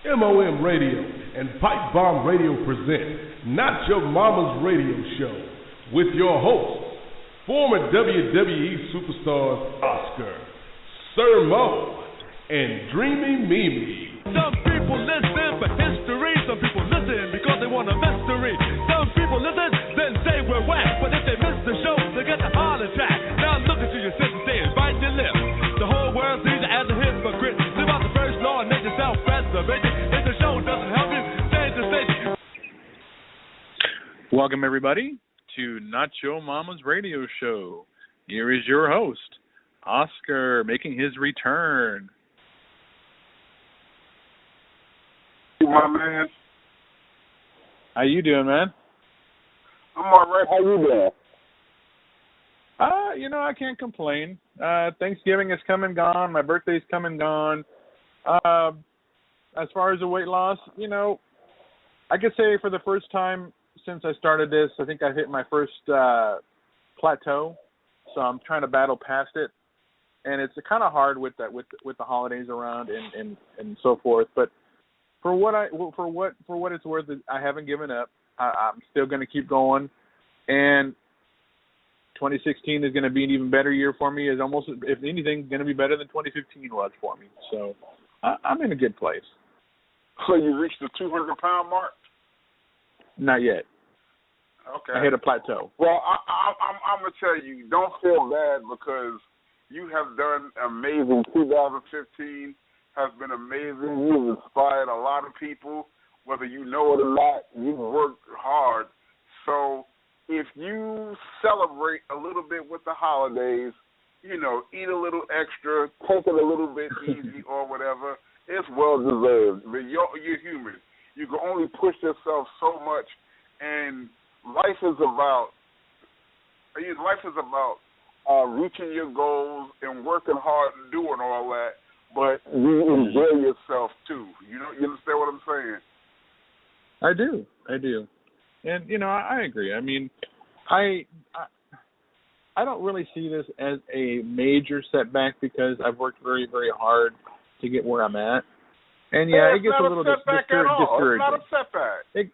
MOM Radio and Pipe Bomb Radio present Not Your Mama's Radio Show with your hosts, former WWE superstars Oscar, Sir Mo, and Dreamy Mimi. Some people listen for history, some people listen because they want a mystery. Some people listen, then say we're whack, but if they miss the show, they get a heart attack. Now look into your senses, they invite your lips. The whole world sees you as a hypocrite. Live out the first law and make yourself preservation. If the show doesn't help you, change the station. Welcome, everybody, to Not Your Mama's Radio Show. Here is your host, Oscar, making his return. My man. How you doing, man? I'm all right. How you doing? I can't complain. Thanksgiving is come and gone. My birthday's come and gone. As far as the weight loss, I could say for the first time since I started this, I think I hit my first plateau. So I'm trying to battle past it, and it's kind of hard with that with the holidays around and so forth. But for what it's worth, I haven't given up. I'm still going to keep going, and 2016 is going to be an even better year for me. Is almost, if anything, going to be better than 2015 was for me. So I'm in a good place. So you reached the 200-pound mark? Not yet. Okay. I hit a plateau. Well, I'm going to tell you, don't feel bad because you have done amazing. 2015 has been amazing. You've inspired a lot of people. Whether you know it or not, you've worked hard. So if you celebrate a little bit with the holidays, eat a little extra, take it a little bit easy or whatever, it's well-deserved. But you're human. You can only push yourself so much, and life is about reaching your goals and working hard and doing all that, but you enjoy yourself too. You understand what I'm saying? I do. And, I agree. I mean, I don't really see this as a major setback because I've worked very, very hard to get where I'm at. And, it gets a little discouraging. It's not a setback. It's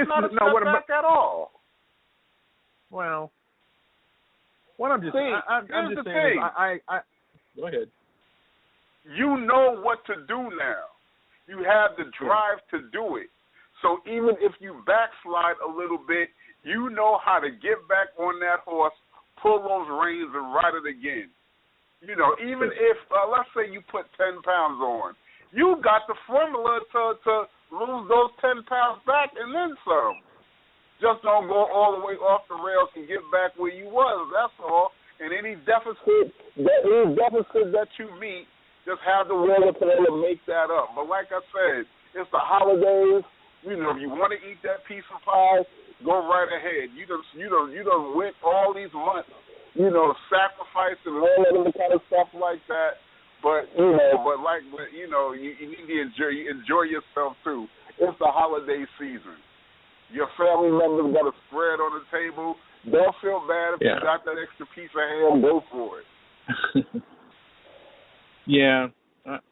not a setback at all. Well, what I'm just saying thing. I go ahead. You know what to do now. You have the drive to do it. So even if you backslide a little bit, you know how to get back on that horse, pull those reins, and ride it again. Even if, let's say you put 10 pounds on, you got the formula to lose those 10 pounds back and then some. Just don't go all the way off the rails and get back where you was, that's all. And any deficit that you meet, just have the wherewithal to make that up. But like I said, it's the holidays. If you want to eat that piece of pie, go right ahead. You done went all these months, sacrificing all that other kind of stuff like that. But you need to enjoy yourself too. It's the holiday season. Your family members got a spread on the table. Don't feel bad if you got that extra piece of ham. Go for it. Yeah.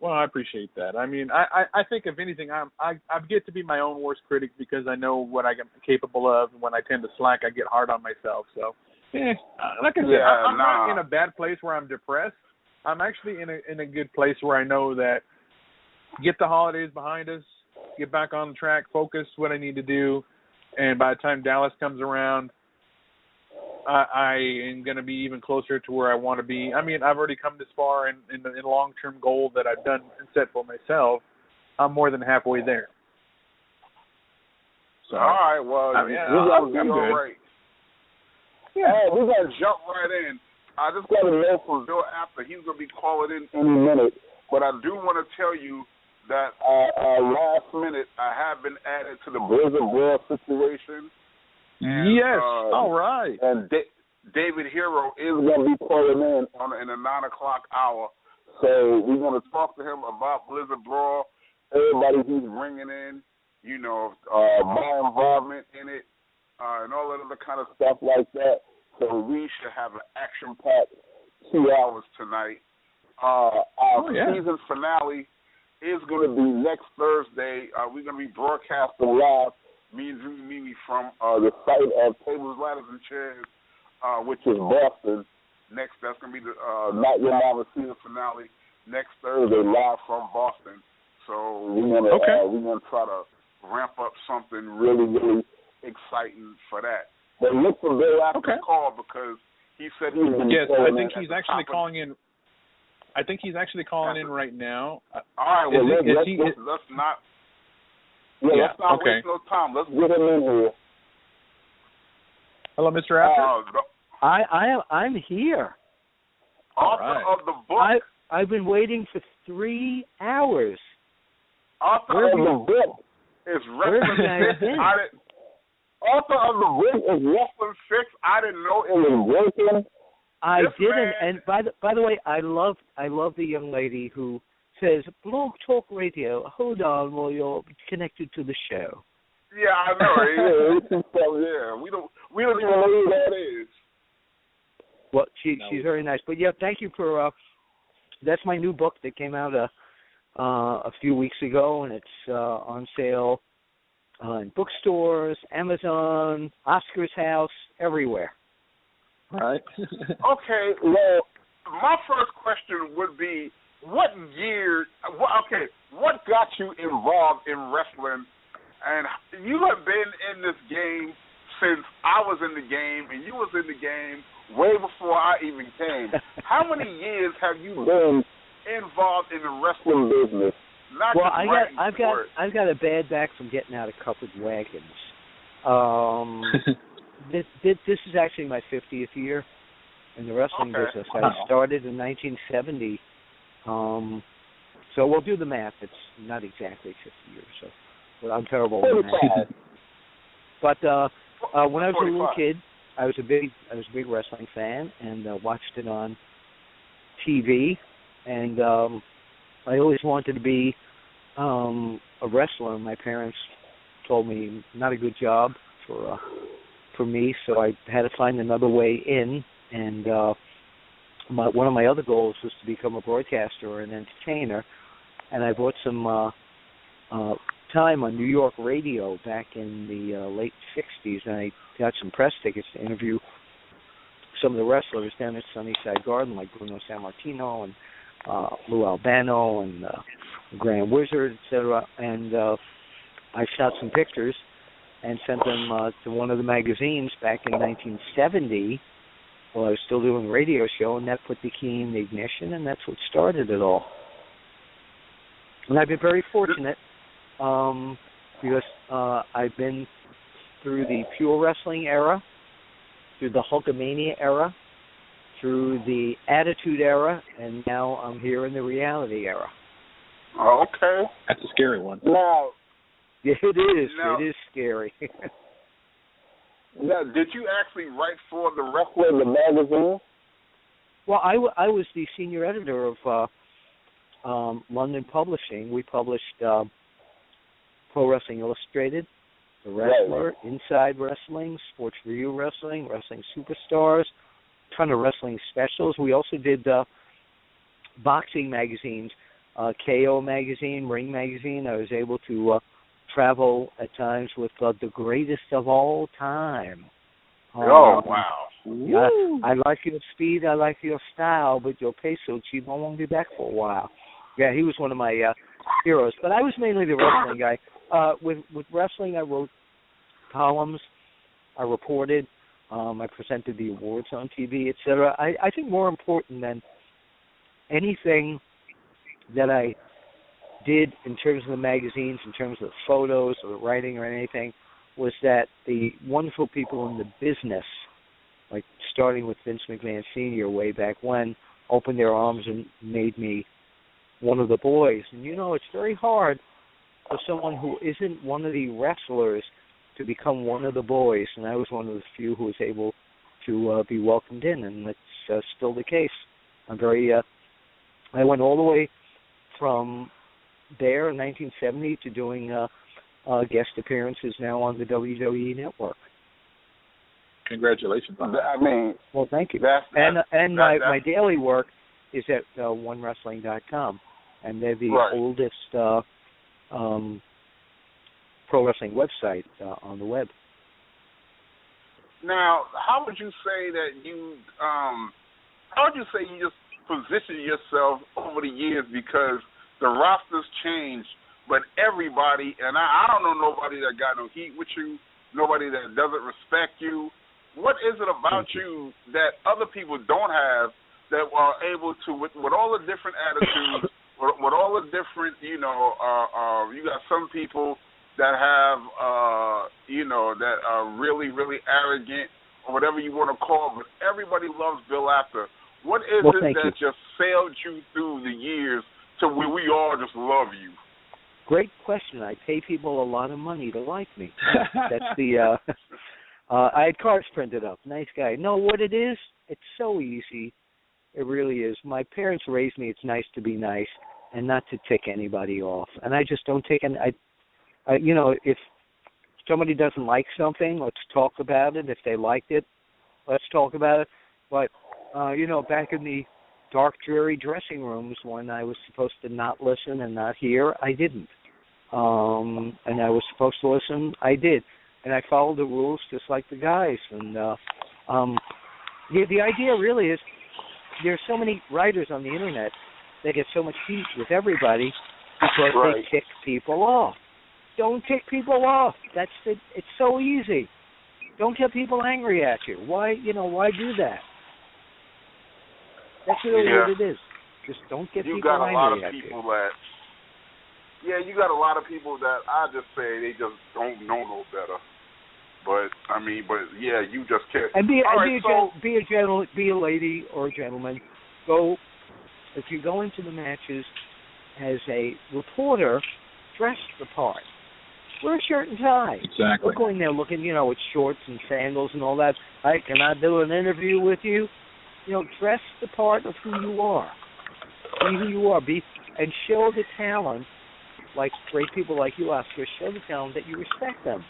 Well, I appreciate that. I mean, I think if anything, I get to be my own worst critic because I know what I'm capable of, and when I tend to slack, I get hard on myself. So, like I said, I'm not in a bad place where I'm depressed. I'm actually in a good place where I know that get the holidays behind us, get back on track, focus what I need to do, and by the time Dallas comes around, I am going to be even closer to where I want to be. I mean, I've already come this far in the long-term goal that I've done and set for myself. I'm more than halfway there. So, all right, well, I'm all good. right. Yeah, we're going to jump right in. I just got a note from Bill Apter. He's going to be calling in any minute. But I do want to tell you that last minute I have been added to the Blizzard Brawl situation. And, yes, all right. And David Hero is going to be calling in the 9 o'clock hour. So we're going to talk to him about Blizzard Brawl, everybody he's bringing in, my involvement in it, and all that other kind of stuff like that. So we should have an action-packed 2 hours tonight. Our season finale is going to be next Thursday. We're going to be broadcasting live, me and Drew Mimi from the site of Tables, Ladders, and Chairs, which is Boston. Next, that's going to be the Not Your Mama season finale next Thursday, live from Boston. So we're going to try to ramp up something really, really exciting for that. But look for Bill after the call because he said he's been I think he's actually calling in. I think he's actually calling in right now. All right, well, let's not waste no time. Let's get him in here. Hello, Mr. After. I'm here. Author of the book. I've been waiting for 3 hours. Author of the book is Wrestling Fix. Author of the book is Wrestling Fix. I didn't know it was working. I didn't, and by the way, I love the young lady who says Blog Talk Radio. Hold on while you're connected to the show. Yeah, I know. Yeah, we don't even know who that is. Well, she's very nice. But yeah, thank you for. That's my new book that came out a few weeks ago, and it's on sale in bookstores, Amazon, Oscar's house, everywhere. Right. Okay, well, my first question would be, what got you involved in wrestling? And you have been in this game since I was in the game, and you was in the game way before I even came. How many years have you been involved in the wrestling business? I've got a bad back from getting out of covered wagons. This is actually my 50th year in the wrestling business. I started in 1970. So we'll do the math. It's not exactly 50 years, but I'm terrible with math. But when I was a little kid, I was a big wrestling fan and watched it on TV. And I always wanted to be a wrestler. My parents told me not a good job for me, so I had to find another way in. And one of my other goals was to become a broadcaster or an entertainer. And I bought some time on New York radio back in the late 60s, and I got some press tickets to interview some of the wrestlers down at Sunnyside Garden, like Bruno Sammartino and Lou Albano and Grand Wizard, etc. And I shot some pictures and sent them to one of the magazines back in 1970 while I was still doing a radio show, and that put the key in the ignition, and that's what started it all. And I've been very fortunate because I've been through the pure wrestling era, through the Hulkamania era, through the Attitude era, and now I'm here in the reality era. Oh, okay. That's a scary one. Now, yeah, it is. It is scary. Now, did you actually write for the Wrestler, the magazine? Well, I was the senior editor of London Publishing. We published Pro Wrestling Illustrated, The Wrestler, Inside Wrestling, Sports Review Wrestling, Wrestling Superstars, a ton of wrestling specials. We also did boxing magazines, KO magazine, Ring magazine. I was able to travel at times with the greatest of all time. Oh, wow. Yeah, I like your speed, I like your style, but your pace so cheap, I won't be back for a while. Yeah, he was one of my heroes. But I was mainly the wrestling guy. With wrestling, I wrote columns, I reported, I presented the awards on TV, etc. I think more important than anything that I did in terms of the magazines, in terms of the photos or the writing or anything, was that the wonderful people in the business, like starting with Vince McMahon Sr. way back when, opened their arms and made me one of the boys. And you know, it's very hard for someone who isn't one of the wrestlers to become one of the boys, and I was one of the few who was able to be welcomed in, and that's still the case. I'm very, I went all the way from there in 1970 to doing guest appearances now on the WWE Network. Congratulations on that. I mean, well, thank you. My daily work is at onewrestling.com. and they're the Right. oldest pro wrestling website on the web. Now, how would you say that you just position yourself over the years, because the rosters change, but everybody, and I don't know nobody that got no heat with you, nobody that doesn't respect you. What is it about you that other people don't have that are able to, with all the different attitudes, with all the different, you got some people that have, that are really, really arrogant, or whatever you want to call it, but everybody loves Bill Apter. What is it that just sailed you through the years to where we all just love you? Great question. I pay people a lot of money to like me. That's the, I had cards printed up. Nice guy. No, what it is, it's so easy. It really is. My parents raised me, it's nice to be nice and not to tick anybody off. And I just don't take any, if somebody doesn't like something, let's talk about it. If they liked it, let's talk about it. But, back in the dark, dreary dressing rooms when I was supposed to not listen and not hear, I didn't. And I was supposed to listen, I did. And I followed the rules just like the guys. And the idea really is there's so many writers on the Internet that get so much heat with everybody because they tick people off. Don't tick people off. It's so easy. Don't get people angry at you. Why do that? That's really what it is. Just don't get people angry at you. You got a lot of people that I just say they just don't know no better. But you just can't. And be a lady or a gentleman. If you go into the matches as a reporter, dress the part. Wear a shirt and tie. Exactly. Don't go in there looking, with shorts and sandals and all that. Can I do an interview with you? Dress the part of who you are. Be who you are. And show the talent, like great people like you, Oscar, show the talent that you respect them.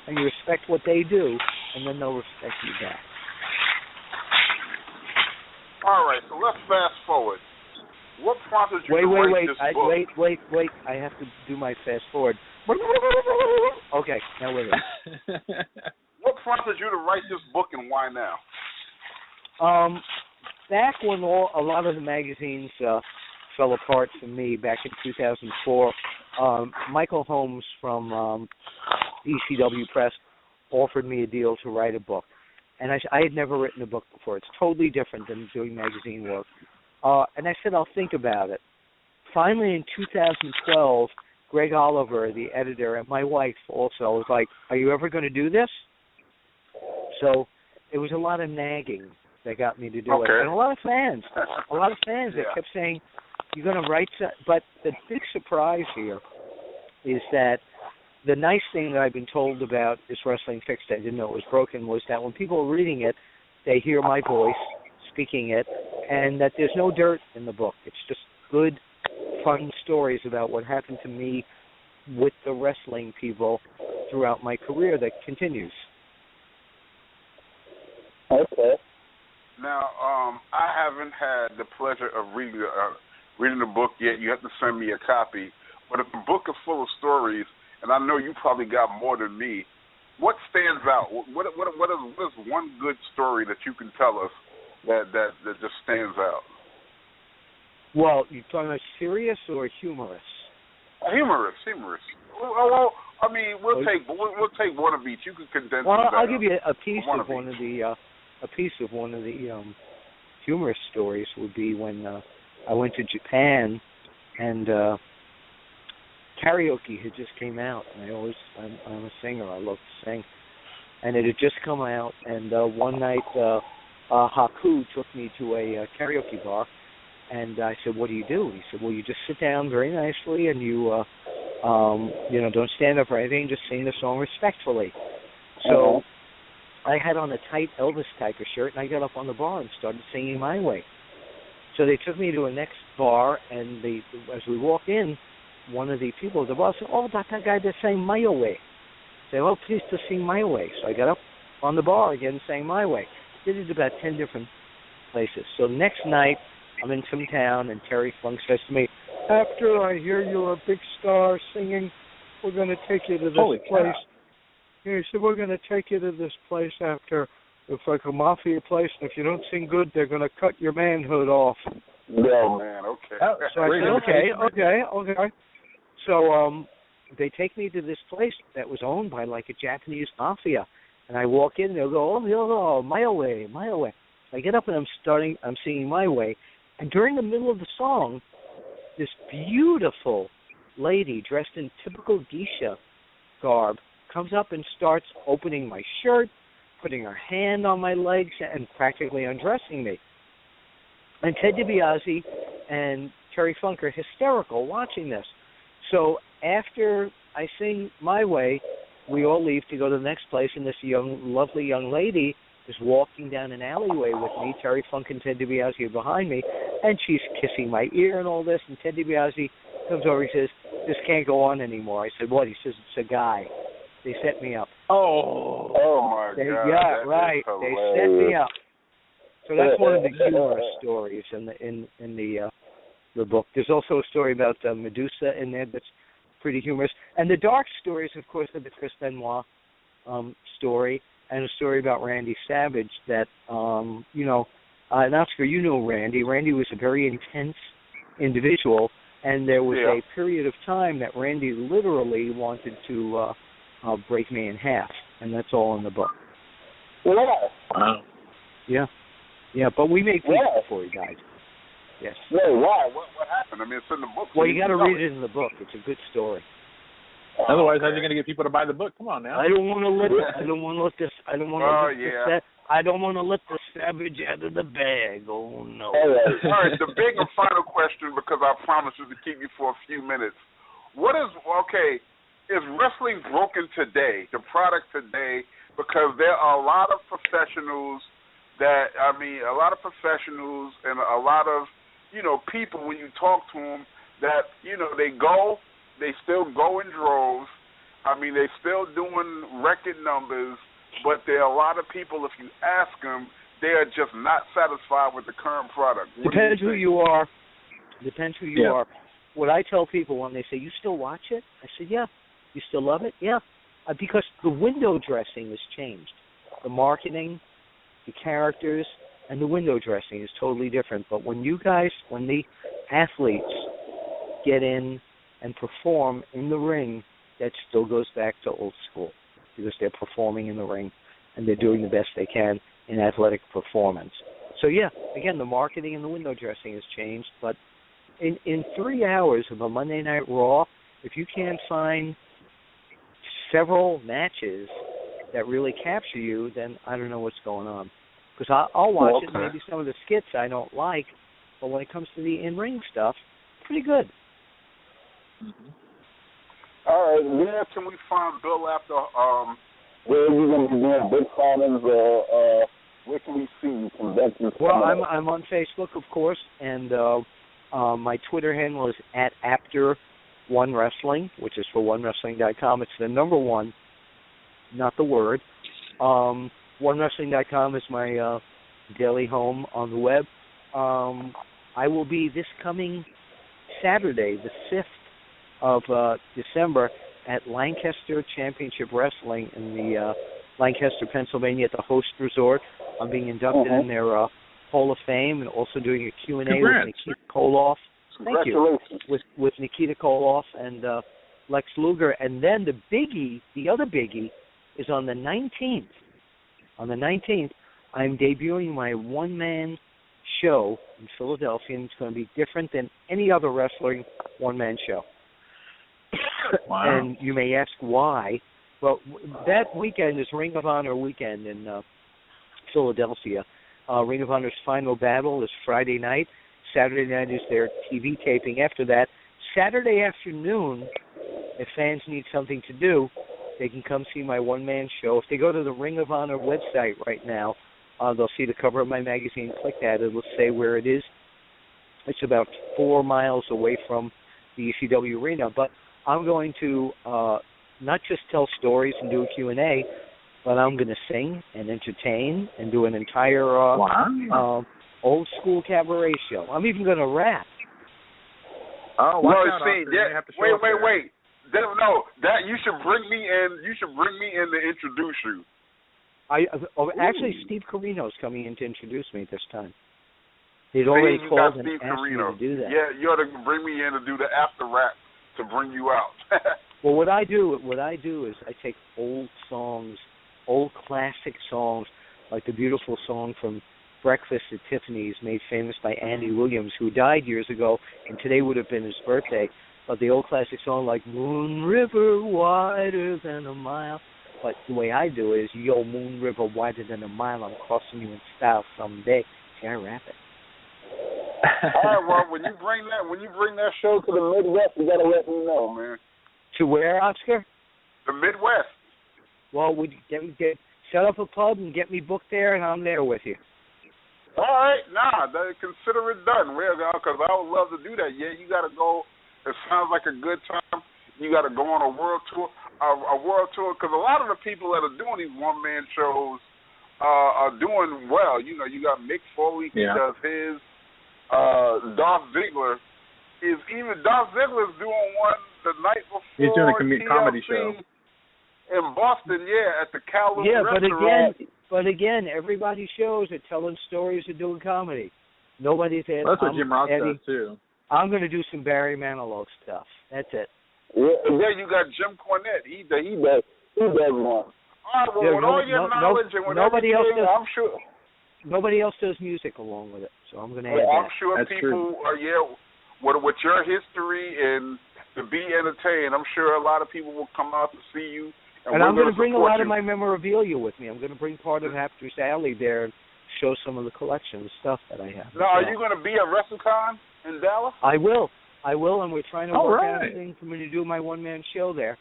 And you respect what they do, and then they'll respect you back. All right, so let's fast forward. What prompted you to write this book? Wait. I have to do my fast forward. Okay, now wait a minute. What prompted you to write this book, and why now? Back when a lot of the magazines fell apart for me back in 2004, Michael Holmes from ECW Press offered me a deal to write a book. And I had never written a book before. It's totally different than doing magazine work. And I said, I'll think about it. Finally, in 2012, Greg Oliver, the editor, and my wife also was like, are you ever going to do this? So it was a lot of nagging that got me to do it. And a lot of fans that kept saying, you're going to write something. But the big surprise here is that the nice thing that I've been told about Is Wrestling Fixed, I didn't know it was broken, was that when people are reading it, they hear my voice speaking it, and that there's no dirt in the book. It's just good, fun stories about what happened to me with the wrestling people throughout my career that continues. Okay. Now, I haven't had the pleasure of reading the book yet. You have to send me a copy. But if the book is full of stories, and I know you probably got more than me, what stands out? What is one good story that you can tell us that just stands out? Well, you're talking about serious or humorous? Humorous. Well, I mean, we'll take one of each. You can condense. Well, I'll give you a piece of one of the humorous stories would be when I went to Japan and karaoke had just came out. And I'm a singer. I love to sing, and it had just come out. And one night, Haku took me to a karaoke bar. And I said, what do you do? He said, well, you just sit down very nicely and you, don't stand up or anything, just sing the song respectfully. So I had on a tight Elvis type of shirt, and I got up on the bar and started singing My Way. So they took me to a next bar, and as we walked in, one of the people at the bar said, oh, that's that guy that sang My Way. I said, well, please to sing My Way. So I got up on the bar again and sang My Way. Did it about 10 different places. So the next night, I'm in some town, and Terry Funk says to me, after I hear you're a big star singing, we're going to take you to this place. Yeah, he said, we're going to take you to this place after, it's like a mafia place, and if you don't sing good, they're going to cut your manhood off. No, man, okay. So I said, okay. So they take me to this place that was owned by like a Japanese mafia. And I walk in, and they'll go, oh, my way. I get up and I'm singing My Way. And during the middle of the song, this beautiful lady dressed in typical geisha garb comes up and starts opening my shirt, putting her hand on my legs, and practically undressing me. And Ted DiBiase and Terry Funk are hysterical watching this. So after I sing My Way, we all leave to go to the next place, and this lovely young lady is walking down an alleyway with me. Terry Funk and Ted DiBiase are behind me, and she's kissing my ear and all this, and Ted DiBiase comes over and says, this can't go on anymore. I said, what? He says, it's a guy. They set me up. Oh my God. Yeah, right. They set me up. So that's one of the humorous stories in the book. There's also a story about Medusa in there that's pretty humorous. And the dark stories, of course, are the Chris Benoit story, and a story about Randy Savage that, and Oscar, you know Randy. Randy was a very intense individual, and there was a period of time that Randy literally wanted to break me in half, and that's all in the book. Wow. Yeah, but we made peace before he died. Yes. No, why? What happened? I mean, it's in the book. Well, you got to read it in the book. It's a good story. Otherwise, how are you going to get people to buy the book? Come on now. I don't want to let the savage out of the bag. Oh no. All right. The big and final question, because I promised you to keep you for a few minutes. Is wrestling broken today? The product today, because there are a lot of professionals and a lot of people, when you talk to them, that they still go in droves. I mean, they still doing record numbers, but there are a lot of people, if you ask them, they are just not satisfied with the current product. Depends who you are. What I tell people when they say, you still watch it? I said, yeah. You still love it? Yeah. Because the window dressing has changed. The marketing, the characters, and the window dressing is totally different. But when the athletes get in and perform in the ring, that still goes back to old school, because they're performing in the ring and they're doing the best they can in athletic performance. So, yeah, again, the marketing and the window dressing has changed. But in 3 hours of a Monday Night Raw, if you can't find several matches that really capture you, then I don't know what's going on. Because I'll watch it, maybe some of the skits I don't like, but when it comes to the in-ring stuff, pretty good. Mm-hmm. All right, where can we find Bill after, where are you going to be doing big signings, or where can we see you conventions? Well, I'm on Facebook, of course, and my Twitter handle is @Apter1Wrestling, which is for OneWrestling.com. It's the number one, not the word. OneWrestling.com is my daily home on the web. I will be this coming Saturday, the 5th of December, at Lancaster Championship Wrestling in the Lancaster, Pennsylvania, at the Host Resort. I'm being inducted in their Hall of Fame, and also doing a Q&A with Nikita Koloff. Thank you. With Nikita Koloff and Lex Luger. And then the other biggie, is on the 19th. On the 19th, I'm debuting my one-man show in Philadelphia, and it's going to be different than any other wrestling one-man show. Wow. And you may ask why. Well, that weekend is Ring of Honor weekend in Philadelphia. Ring of Honor's final battle is Friday night. Saturday night is their TV taping. After that, Saturday afternoon, if fans need something to do, they can come see my one-man show. If they go to the Ring of Honor website right now, they'll see the cover of my magazine. Click that. It'll say where it is. It's about 4 miles away from the ECW arena. But I'm going to not just tell stories and do a Q&A, but I'm going to sing and entertain and do an entire old school cabaret show. I'm even going to rap. Oh, No, watch out, see, Oscar. You have to show up wait. That you should bring me in. You should bring me in to introduce you. Actually, Steve Carino's coming in to introduce me this time. He's already called and asked me to do that. Yeah, you ought to bring me in to do the after rap to bring you out. Well, what I do is I take old songs, old classic songs, like the beautiful song from Breakfast at Tiffany's, made famous by Andy Williams, who died years ago, and today would have been his birthday. But the old classic song like Moon River wider than a mile. But the way I do it is, yo, Moon River wider than a mile, I'm crossing you in style someday. See, I rap it. All right, well, when you bring that show to the Midwest, you gotta let me know, man. To where, Oscar? The Midwest. Well, we get set up a pub and get me booked there, and I'm there with you. All right, consider it done. Because I would love to do that. Yeah, you gotta go. It sounds like a good time. You gotta go on a world tour. Because a lot of the people that are doing these one-man shows are doing well. You know, you got Mick Foley, he does his. Dolph Ziggler is doing one the night before. He's doing a comedy show in Boston, at the Calum restaurant. But again, everybody's shows are telling stories of doing comedy. Nobody's had. That's what Jim Ross does too. I'm going to do some Barry Manilow stuff. That's it. Yeah, you got Jim Cornette. He does one. All right, well, with all your knowledge and with nobody else does, I'm sure. Nobody else does music along with it, so I'm going to add that. I'm sure that's people, with your history and to be entertained, I'm sure a lot of people will come out to see you. And I'm going to bring a lot of my memorabilia with me. I'm going to bring part of Hapter's Alley there and show some of the collection of stuff that I have. Now, are you going to be at WrestleCon in Dallas? I will, and we're trying to work out a thing for me to do my one-man show there.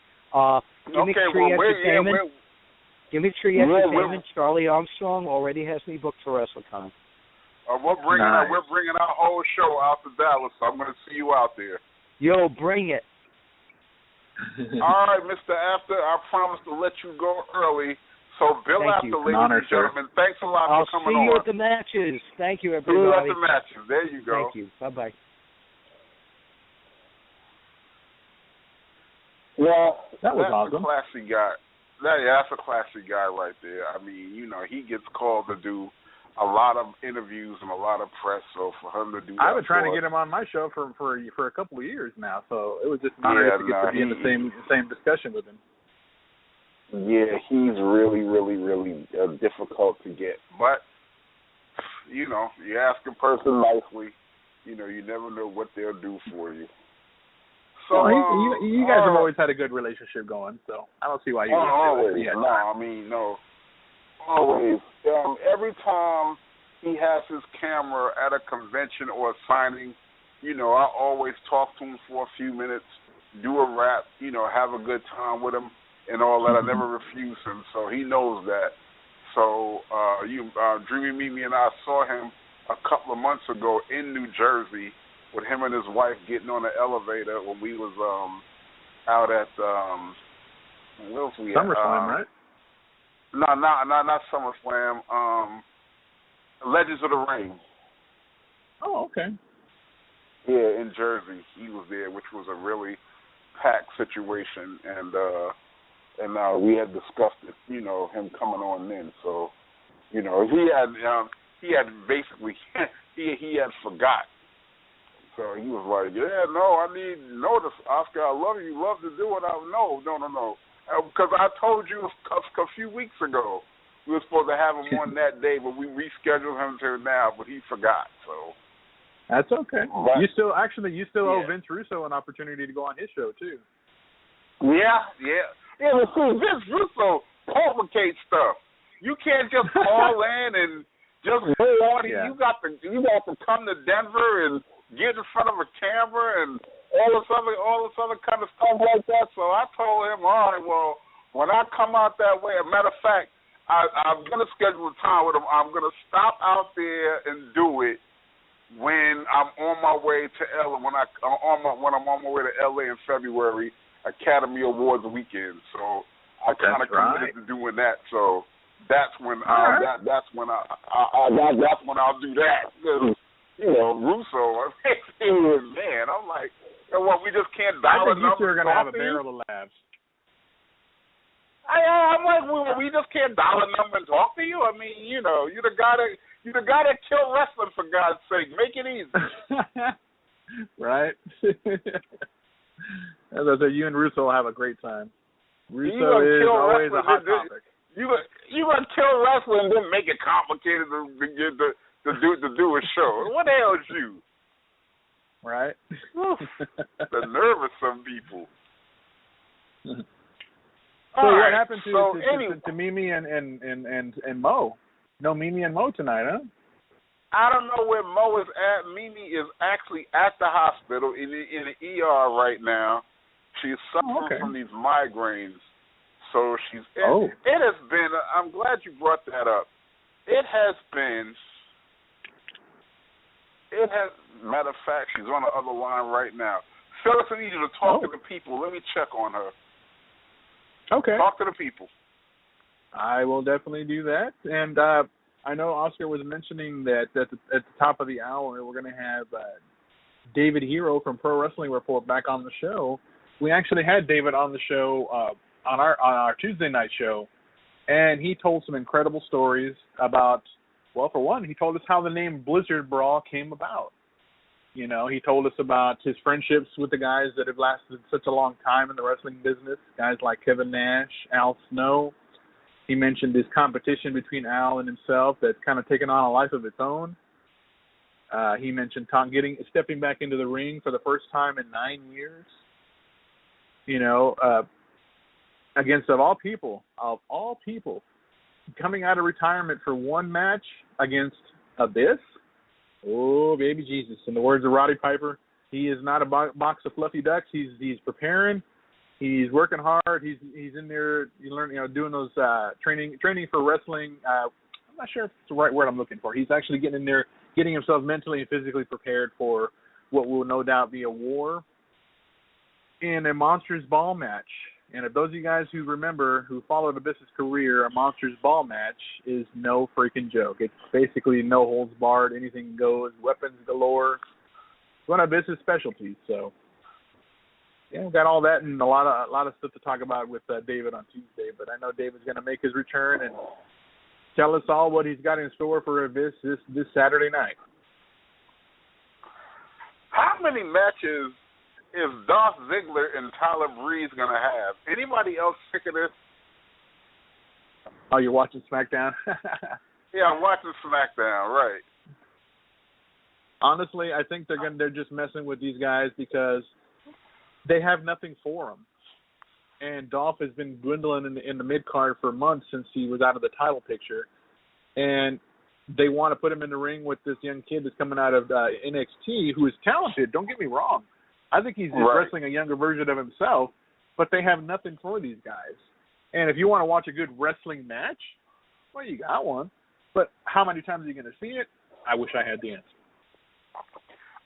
Gimmick Tree Entertainment, Charlie Armstrong already has me booked for WrestleCon. We're bringing our whole show out to Dallas, so I'm going to see you out there. Yo, bring it. All right, Mr. After, I promise to let you go early. So, Bill After, ladies and gentlemen, thanks a lot for coming on. I'll see you at the matches. Thank you, everybody. See you at the matches. There you go. Thank you. Bye-bye. Well, that was awesome. A classy guy. That's a classy guy right there. I mean, he gets called to do a lot of interviews and a lot of press. So for him to do that, I've been trying to get him on my show for a couple of years now. So it was just an honor to get to be in the same discussion with him. Yeah, he's really, really, really difficult to get. But you ask a person nicely. You never know what they'll do for you. So you guys have always had a good relationship going, so I don't see why you always. No. Always. Every time he has his camera at a convention or a signing, I always talk to him for a few minutes, do a rap, have a good time with him and all that. I never refuse him, so he knows that. So Dreamy Mimi and I saw him a couple of months ago in New Jersey with him and his wife getting on the elevator when we was out at where else we SummerSlam, right? No, not SummerSlam. Legends of the Ring. Oh, okay. Yeah, in Jersey, he was there, which was a really packed situation, and we had discussed it, him coming on then. So, he had basically he had forgot. So he was like, I need notice, Oscar. I love you. Love to do it. No. Because I told you a few weeks ago we were supposed to have him on that day, but we rescheduled him to now, but he forgot. So that's okay. But, you still owe Vince Russo an opportunity to go on his show too. Yeah. But see, Vince Russo complicates stuff. You can't just call in and just go on. Yeah. You got to come to Denver and get in front of a camera and all this other kind of stuff like that. So I told him, all right, well, when I come out that way, a matter of fact, I'm going to schedule a time with him. I'm going to stop out there and do it when I'm on my way to LA. When I'm on my way to LA in February, Academy Awards weekend. So I kind of committed to doing that. So that's when that's when I'll do that. Russo, man, I'm like, what? We just can't dial a number. I think you two are gonna have a barrel of laughs. I'm like, we just can't dial a number and talk to you. I mean, you're the guy that killed wrestling, for God's sake. Make it easy. Right. As I said, you and Russo will have a great time. Russo is always a hot topic. You gonna kill wrestling and then make it complicated to do a show. What the hell is you? Right. The nerve of some people. So what happened to Mimi and Mo? No Mimi and Mo tonight, huh? I don't know where Mo is at. Mimi is actually at the hospital in the ER right now. She's suffering from these migraines. So she's it has been, I'm glad you brought that up. Matter of fact, she's on the other line right now. Phyllis, I need you to talk to the people. Let me check on her. Okay. Talk to the people. I will definitely do that. And I know Oscar was mentioning that at the top of the hour, we're going to have David Hero from Pro Wrestling Report back on the show. We actually had David on the show on our Tuesday night show, and he told some incredible stories about, well, for one, he told us how the name Blizzard Brawl came about. He told us about his friendships with the guys that have lasted such a long time in the wrestling business, guys like Kevin Nash, Al Snow. He mentioned his competition between Al and himself that's kind of taken on a life of its own. He mentioned stepping back into the ring for the first time in 9 years. Against, of all people, coming out of retirement for one match against Abyss. Oh, baby Jesus. In the words of Roddy Piper, he is not a box of fluffy ducks. He's preparing. He's working hard. He's in there, doing those training for wrestling. I'm not sure if it's the right word I'm looking for. He's actually getting in there, getting himself mentally and physically prepared for what will no doubt be a war in a Monsters Ball match. And if those of you guys who remember, who followed Abyss's career, a Monsters Ball match is no freaking joke. It's basically no holds barred, anything goes, weapons galore. It's one of Abyss's specialties. So, yeah, we've got all that and a lot of stuff to talk about with David on Tuesday. But I know David's going to make his return and tell us all what he's got in store for Abyss this Saturday night. How many matches is Dolph Ziggler and Tyler Breeze going to have? Anybody else sick of this? Oh, you're watching SmackDown? Yeah, I'm watching SmackDown, right. Honestly, I think they're just messing with these guys because they have nothing for them. And Dolph has been dwindling in the mid-card for months since he was out of the title picture. And they want to put him in the ring with this young kid that's coming out of NXT who is talented, don't get me wrong. I think he's wrestling a younger version of himself, but they have nothing for these guys. And if you want to watch a good wrestling match, well, you got one. But how many times are you going to see it? I wish I had the answer.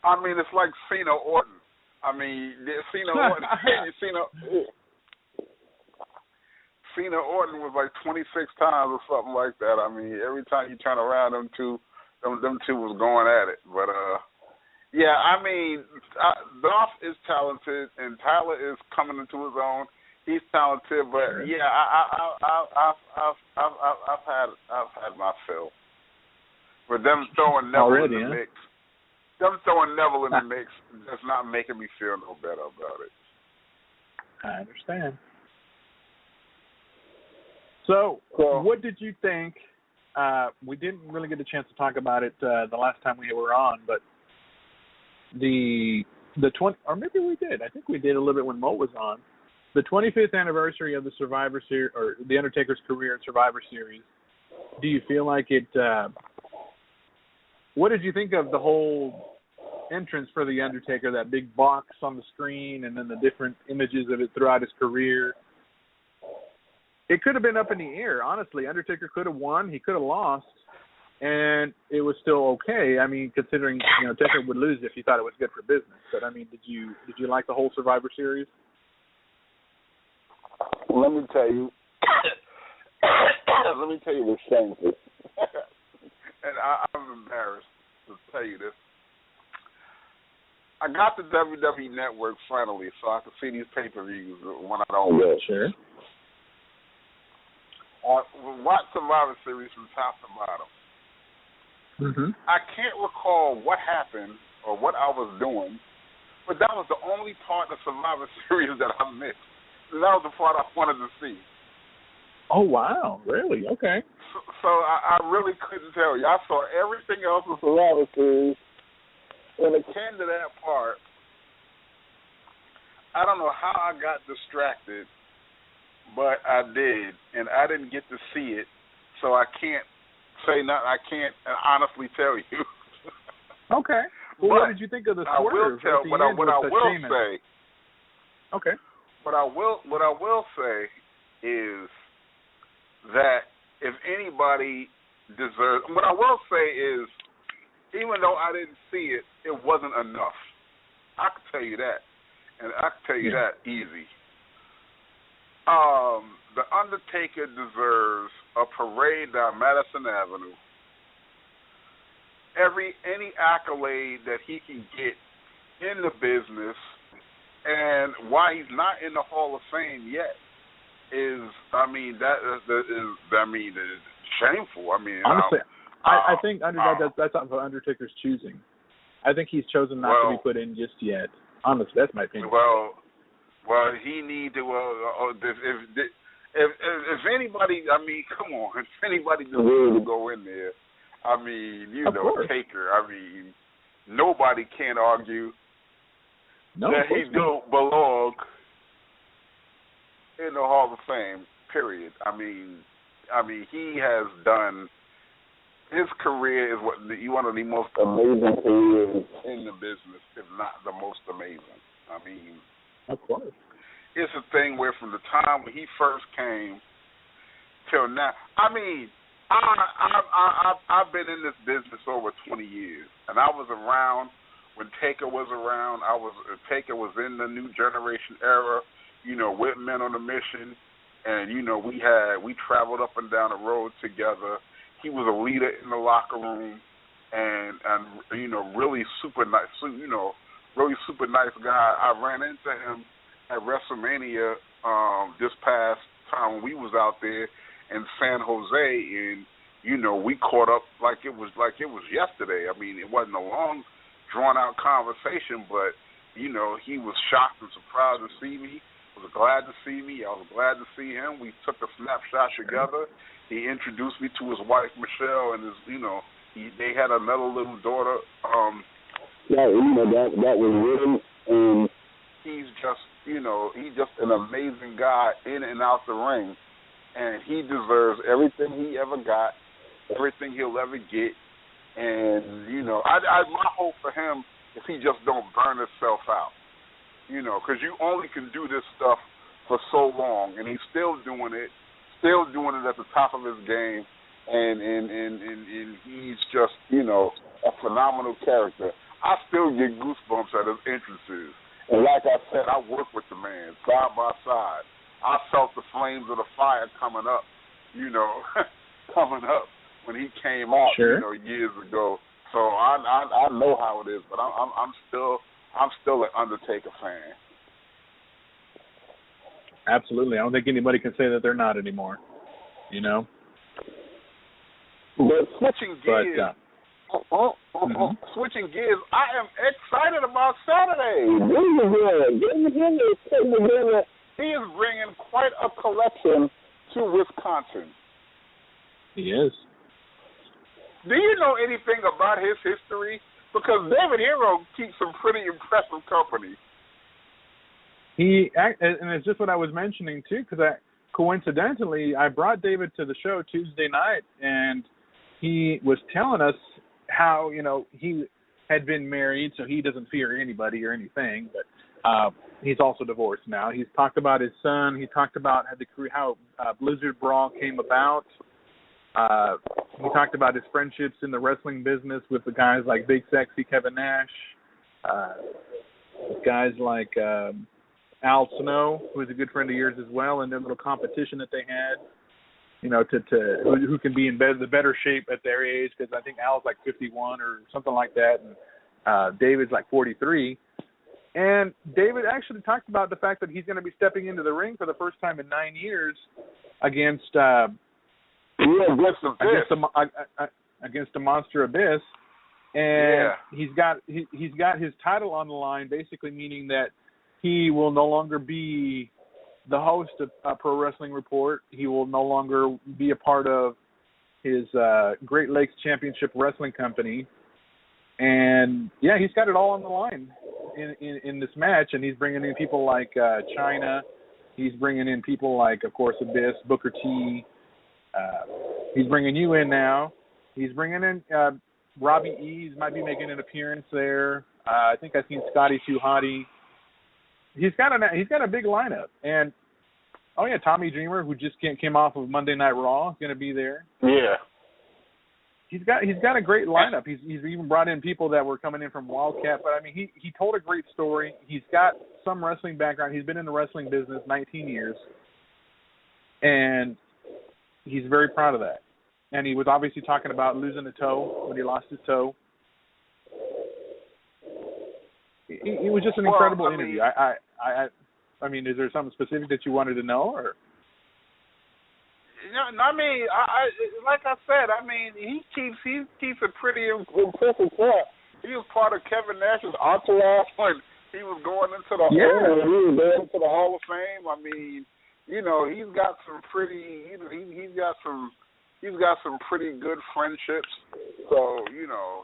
I mean, it's like Cena Orton. Cena Orton was like 26 times or something like that. I mean, every time you turn around, them two was going at it. But yeah, I mean, Dolph is talented, and Tyler is coming into his own. He's talented, but yeah, I've had my fill. But them throwing Neville in the mix, does not making me feel no better about it. I understand. So, what did you think? We didn't really get a chance to talk about it the last time we were on, but the 20, or maybe we did. I think we did a little bit when Mo was on. The 25th anniversary of the Survivor Series, or the Undertaker's career in Survivor Series. Do you feel like it? What did you think of the whole entrance for the Undertaker? That big box on the screen, and then the different images of it throughout his career. It could have been up in the air, honestly. Undertaker could have won. He could have lost. And it was still okay. I mean, considering, Taker would lose if he thought it was good for business. But, I mean, did you like the whole Survivor Series? Let me tell you. let me tell you this shameful. And I'm embarrassed to tell you this. I got the WWE Network finally, so I can see these pay-per-views when I don't go. Sure. Watch Survivor Series from top to bottom. Mm-hmm. I can't recall what happened or what I was doing, but that was the only part of Survivor Series that I missed. That was the part I wanted to see. Oh, wow. Really? Okay. So I really couldn't tell you. I saw everything else in Survivor Series. When it came to that part, I don't know how I got distracted, but I did, and I didn't get to see it, so I can't say nothing. I can't honestly tell you. Okay. Well, what did you think of the swerve? I will tell what I will say. Okay. What I will say is that if anybody deserves, what I will say is, even though I didn't see it, it wasn't enough. I can tell you that, and I can tell you that easy. The Undertaker deserves a parade down Madison Avenue. Any accolade that he can get in the business, and why he's not in the Hall of Fame yet is, shameful. I mean, honestly, I think that's not for Undertaker's choosing. I think he's chosen not to be put in just yet. Honestly, that's my opinion. Well, he need to. If anybody, I mean, come on, if anybody deserves to go in there, I mean, Taker. I mean, nobody can argue that he don't belong in the Hall of Fame. Period. I mean, he has done. His career is one of the most amazing careers in the business, if not the most amazing. I mean, of course. It's a thing where from the time when he first came till now, I mean, I've been in this business over 20 years, and I was around when Taker was around. Taker was in the new generation era, with Men on a Mission, and we traveled up and down the road together. He was a leader in the locker room, and really super nice, really super nice guy. I ran into him at WrestleMania this past time when we was out there in San Jose, and we caught up like it was yesterday. I mean, it wasn't a long, drawn out conversation, but he was shocked and surprised to see me. Was glad to see me. I was glad to see him. We took a snapshot together. He introduced me to his wife Michelle, and they had another little daughter. That was really. He's just an amazing guy in and out the ring, and he deserves everything he ever got, everything he'll ever get, and my hope for him is he just don't burn himself out, because you only can do this stuff for so long, and he's still doing it at the top of his game, and he's just a phenomenal character. I still get goosebumps at his entrances. And like I said, I worked with the man side by side. I felt the flames of the fire coming up, when he came out, years ago. So I know how it is, but I'm still an Undertaker fan. Absolutely, I don't think anybody can say that they're not anymore. But switching gears. Switching gears, I am excited about Saturday. He is bringing quite a collection to Wisconsin. He is. Do you know anything about his history? Because David Hero keeps some pretty impressive company. And it's just what I was mentioning too, because coincidentally I brought David to the show Tuesday night, and he was telling us how he had been married, so he doesn't fear anybody or anything, but he's also divorced now. He's talked about his son. He talked about how Blizzard Brawl came about. He talked about his friendships in the wrestling business with the guys like Big Sexy Kevin Nash, with guys like Al Snow, who is a good friend of yours as well, and their little competition that they had. who can be in the better shape at their age, because I think Al's like 51 or something like that, and David's like 43. And David actually talked about the fact that he's going to be stepping into the ring for the first time in 9 years against the Monster Abyss, and he's got his title on the line, basically meaning that he will no longer be the host of Pro Wrestling Report. He will no longer be a part of his Great Lakes Championship Wrestling Company. And, yeah, he's got it all on the line in this match, and he's bringing in people like China. He's bringing in people like, of course, Abyss, Booker T. He's bringing you in now. He's bringing in Robbie Eves, might be making an appearance there. I think I've seen Scotty Too Hottie. He's got a big lineup, and Tommy Dreamer, who just came off of Monday Night Raw, is going to be there. Yeah, he's got a great lineup. He's even brought in people that were coming in from Wildcat, but I mean he told a great story. He's got some wrestling background. He's been in the wrestling business 19 years, and he's very proud of that. And he was obviously talking about losing a toe when he lost his toe. It was just an incredible interview. I mean, is there something specific that you wanted to know, or? I mean, like I said, I mean, he keeps a pretty impressive track. He was part of Kevin Nash's entourage when he was going into the Hall of Fame. I mean, he's got some pretty, he's got some pretty good friendships. So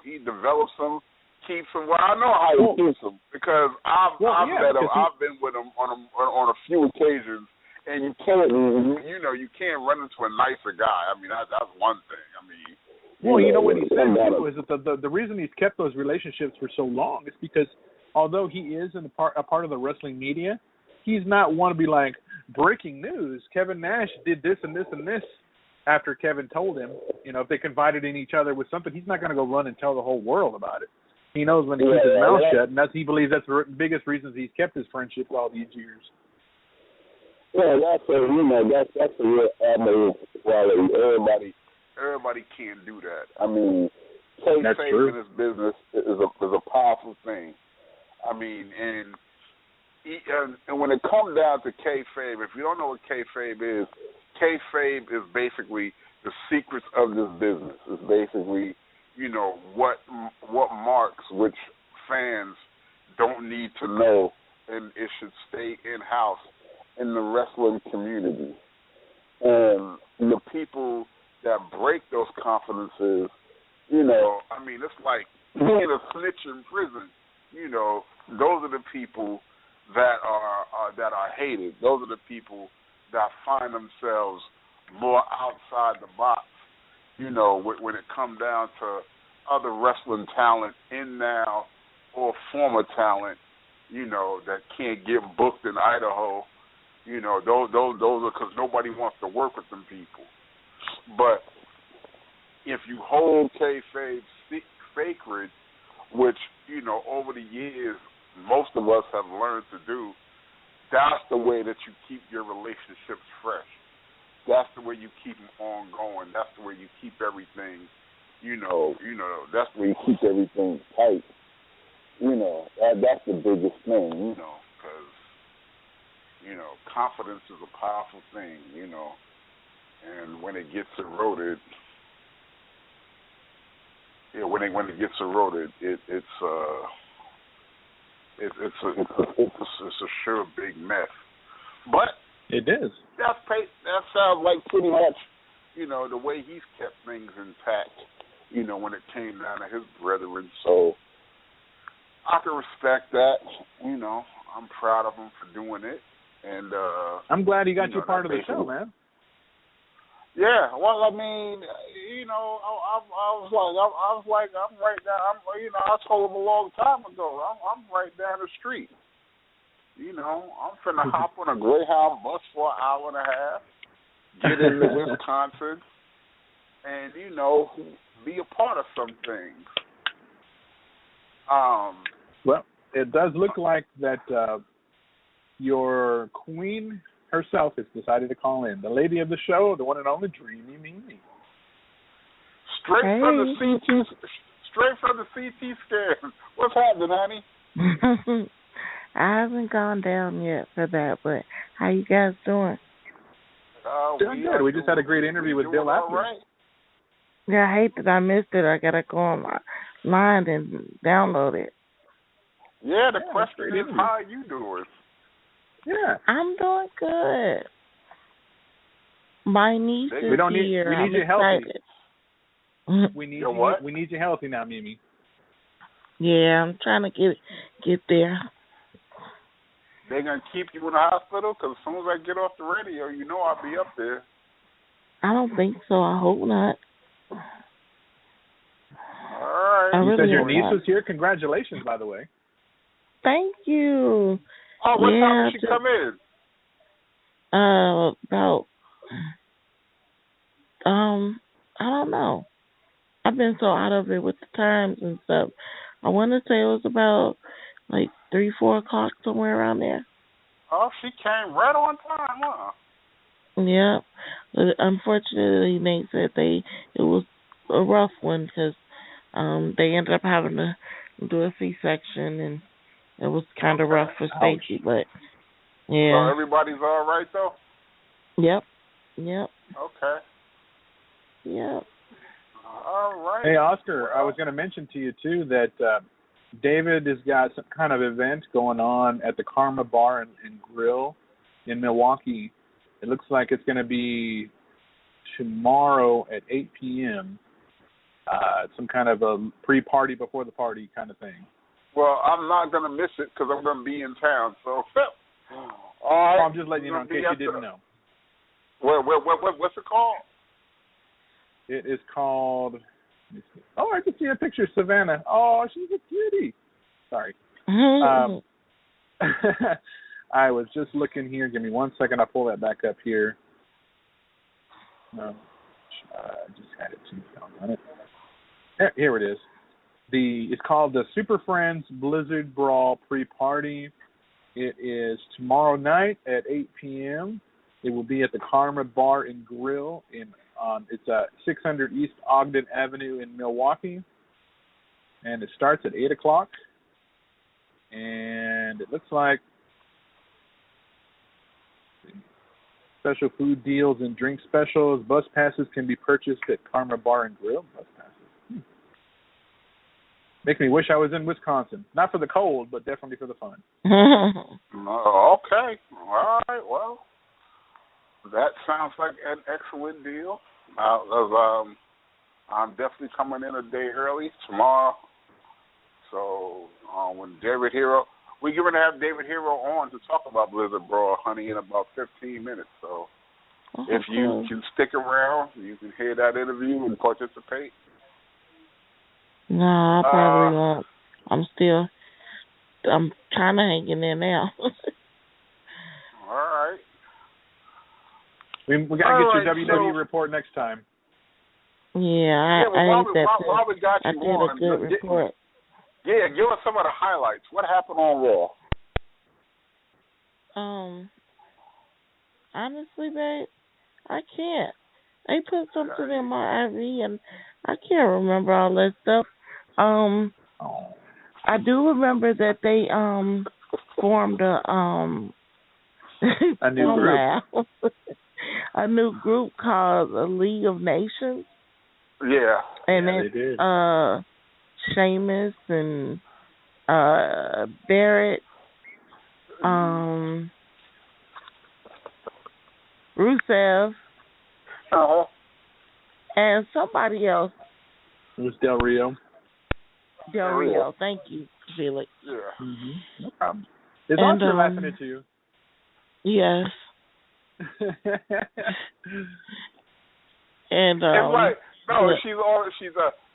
he develops them. Keeps him. Well, I know how he keeps him because I've met him. I've been with him on a few occasions, and you can't run into a nicer guy. I mean, that's one thing. I mean, what he said too is that the reason he's kept those relationships for so long is because although he is a part of the wrestling media, he's not one to be like breaking news. Kevin Nash did this and this and this after Kevin told him. If they confided in each other with something, he's not going to go run and tell the whole world about it. He knows when to keep his mouth shut, and he believes that's the biggest reasons he's kept his friendship all these years. Yeah, that's a real admirable quality. Everybody can't do that. I mean, kayfabe in this business is a powerful thing. I mean, and when it comes down to kayfabe, if you don't know what kayfabe is basically the secrets of this business. It's basically what marks which fans don't need to know, and it should stay in-house in the wrestling community. And the people that break those confidences, I mean, it's like being a snitch in prison. Those are the people that are hated. Those are the people that find themselves more outside the box. When it comes down to other wrestling talent in now or former talent, that can't get booked in Idaho, those are because nobody wants to work with them people. But if you hold kayfabe sacred, which, over the years most of us have learned to do, that's the way that you keep your relationships fresh. That's the way you keep them ongoing. That's the way you keep everything, that's the way you keep everything tight. That's the biggest thing, because, confidence is a powerful thing, and when it gets eroded, it's a sure big mess. But it is. That sounds like pretty much, the way he's kept things intact, when it came down to his brethren. So I can respect that. I'm proud of him for doing it. And I'm glad he got you part of the show, man. Yeah, well, I mean, I was like, I'm right down. I told him a long time ago, I'm right down the street. I'm finna hop on a Greyhound bus for an hour and a half, get into Wisconsin, and be a part of some things. Well, it does look like that your queen herself has decided to call in. The lady of the show, the one and only Dreamy Mimi. Straight from the CT scan. What's happening, honey? I haven't gone down yet for that, but how you guys doing? Doing good. We just had a great interview with Bill Apple. Right. Yeah, I hate that I missed it. I gotta go online and download it. Yeah, the question is, how are you doing? Yeah, I'm doing good. My niece is here. We need you excited. healthy. We need you healthy now, Mimi. Yeah, I'm trying to get there. They're going to keep you in the hospital? Because as soon as I get off the radio, you know I'll be up there. I don't think so. I hope not. All right. You said your niece was here? Congratulations, by the way. Thank you. Oh, what time did she come in? About, I don't know. I've been so out of it with the times and stuff. I want to say it was about like 3, 4 o'clock, somewhere around there. Oh, she came right on time, huh? Yeah. But unfortunately, they said it was a rough one because they ended up having to do a C-section, and it was kind of rough for Stacy, but yeah. So everybody's all right, though? Yep. Okay. Yep. All right. Hey, Oscar, I was going to mention to you, too, that David has got some kind of event going on at the Karma Bar and Grill in Milwaukee. It looks like it's going to be tomorrow at 8 p.m., some kind of a pre-party before the party kind of thing. Well, I'm not going to miss it because I'm going to be in town. So, I'm just letting you know in case you didn't know. What's it called? It is called. Let me see. Oh, I can see a picture of Savannah. Oh, she's a cutie. Sorry. I was just looking here. Give me 1 second. I'll pull that back up here. I just had it too on it. Here it is. It's called the Super Friends Blizzard Brawl Pre-Party. It is tomorrow night at 8 p.m. It will be at the Karma Bar and Grill it's 600 East Ogden Avenue in Milwaukee, and it starts at 8 o'clock. And it looks like special food deals and drink specials. Bus passes can be purchased at Karma Bar and Grill. Bus passes. Makes me wish I was in Wisconsin. Not for the cold, but definitely for the fun. Okay. All right. Well, that sounds like an excellent deal. I'm definitely coming in a day early tomorrow. So when David Hero, we're going to have David Hero on to talk about Blizzard Brawl, honey, in about 15 minutes. So if you can stick around, you can hear that interview and participate. No, I probably won't. I'm trying to hang in there now. All right. We got to get your WWE report next time. Yeah, while we got you I did a good report. Yeah, give us some of the highlights. What happened on Raw? Honestly, babe, I can't. They put something in my IV, and I can't remember all that stuff. I do remember that they formed a new group. A new group called the League of Nations. Yeah. And they did. Sheamus and Barrett, Rusev, and somebody else. It was Del Rio. Del Rio. Thank you, Felix. Yeah. Mm-hmm. No problem. Is Oscar laughing at you? Yes. And it's like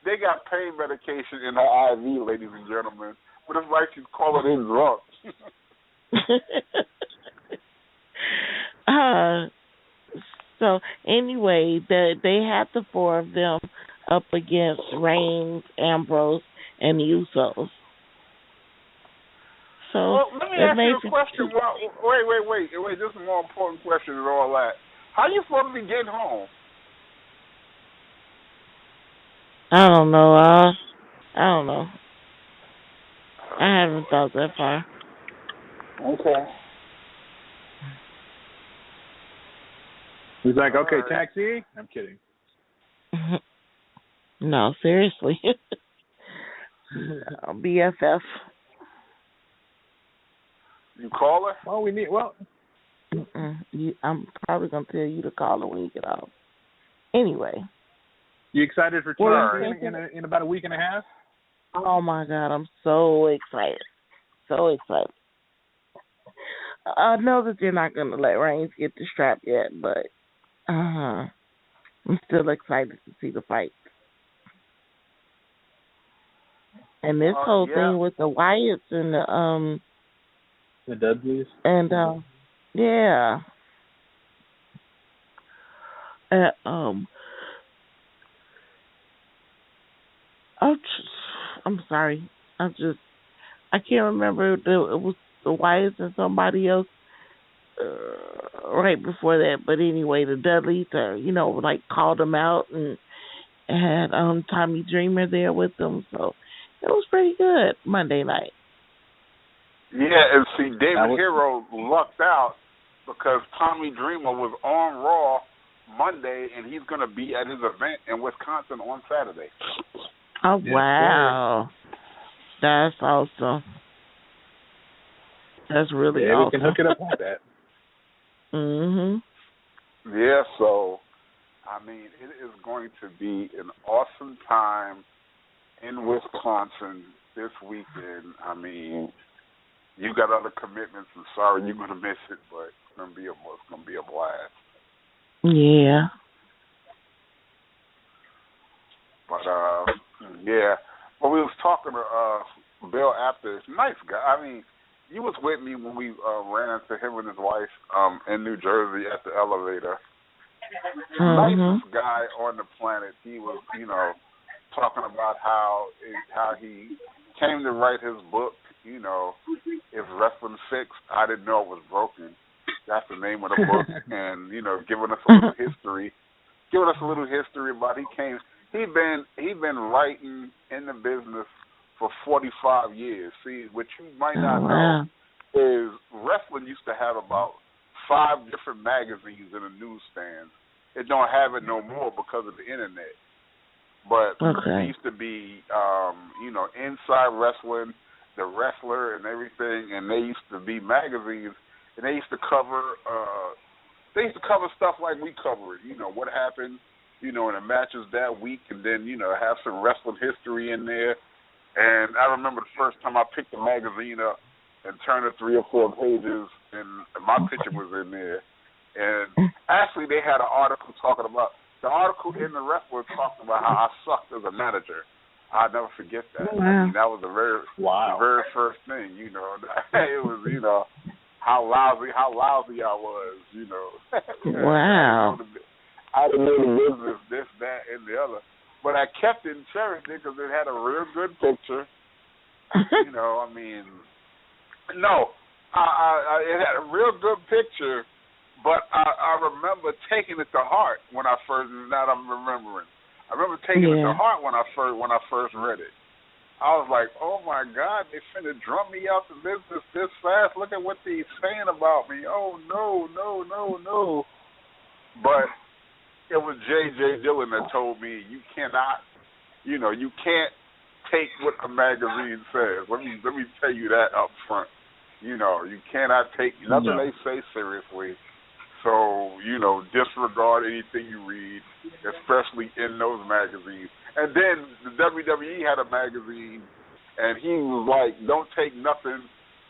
they got pain medication in her IV, ladies and gentlemen. But it's like she's calling in drunk. So anyway, they had the four of them up against Reigns, Ambrose, and Usos. So Well, let me it ask made you a question. Well, wait. This is a more important question than all that. How you supposed to be getting home? I don't know. I don't know. I haven't thought that far. Okay. He's like, okay, right. taxi. I'm kidding. No, seriously. BFF. You call her? I'm probably gonna tell you to call her when you get off. Anyway. You excited for TNT in about a week and a half? Oh my God, I'm so excited. So excited. I know that they're not gonna let Reigns get the strap yet, but I'm still excited to see the fight. And this whole thing with the Wyatts and the Dudleys and yeah. I'm sorry. I can't remember. It was the Wyatts and somebody else right before that. But anyway, the Dudleys, like called them out and had Tommy Dreamer there with them. So it was pretty good Monday night. Yeah, and see, David Hero lucked out because Tommy Dreamer was on Raw Monday, and he's going to be at his event in Wisconsin on Saturday. Oh, wow. That's awesome. That's really awesome. We can hook it up like that. Yeah, so, I mean, it is going to be an awesome time in Wisconsin this weekend. I mean, you got other commitments, and sorry you're going to miss it, but it's going to be a blast. Yeah. But, yeah. Well, we was talking to Bill after. Nice guy. I mean, you was with me when we ran into him and his wife in New Jersey at the elevator. Nicest guy on the planet. He was, talking about how he came to write his book, If Wrestling Fixed, I Didn't Know It Was Broken. That's the name of the book. And, giving us a little history. About he'd been writing in the business for 45 years. See, what you might not know is wrestling used to have about 5 different magazines in the newsstands. It don't have it no more because of the internet. But it used to be, Inside Wrestling, The Wrestler, and everything, and they used to be magazines, and they used to cover stuff like we cover it. What happened, in the matches that week, and then, have some wrestling history in there. And I remember the first time I picked the magazine up and turned it 3 or 4 pages, and my picture was in there. And actually, they had an article talking about, the article in the Wrestler talked about how I sucked as a manager. I'll never forget that. Wow. I mean, that was the very first thing, It was, how lousy I was, Wow. I didn't know the business, this, that, and the other. But I kept it and cherished it because it had a real good picture. It had a real good picture, but I remember taking it to heart when I first, now I'm remembering. I remember taking it to heart when I first read it. I was like, oh, my God, they finna drum me out the business this fast. Look at what they're saying about me. Oh, no. But it was J.J. Dillon that told me you cannot, you can't take what a magazine says. Let me tell you that up front. You cannot take nothing they say seriously. So, disregard anything you read, especially in those magazines. And then the WWE had a magazine, and he was like, don't take nothing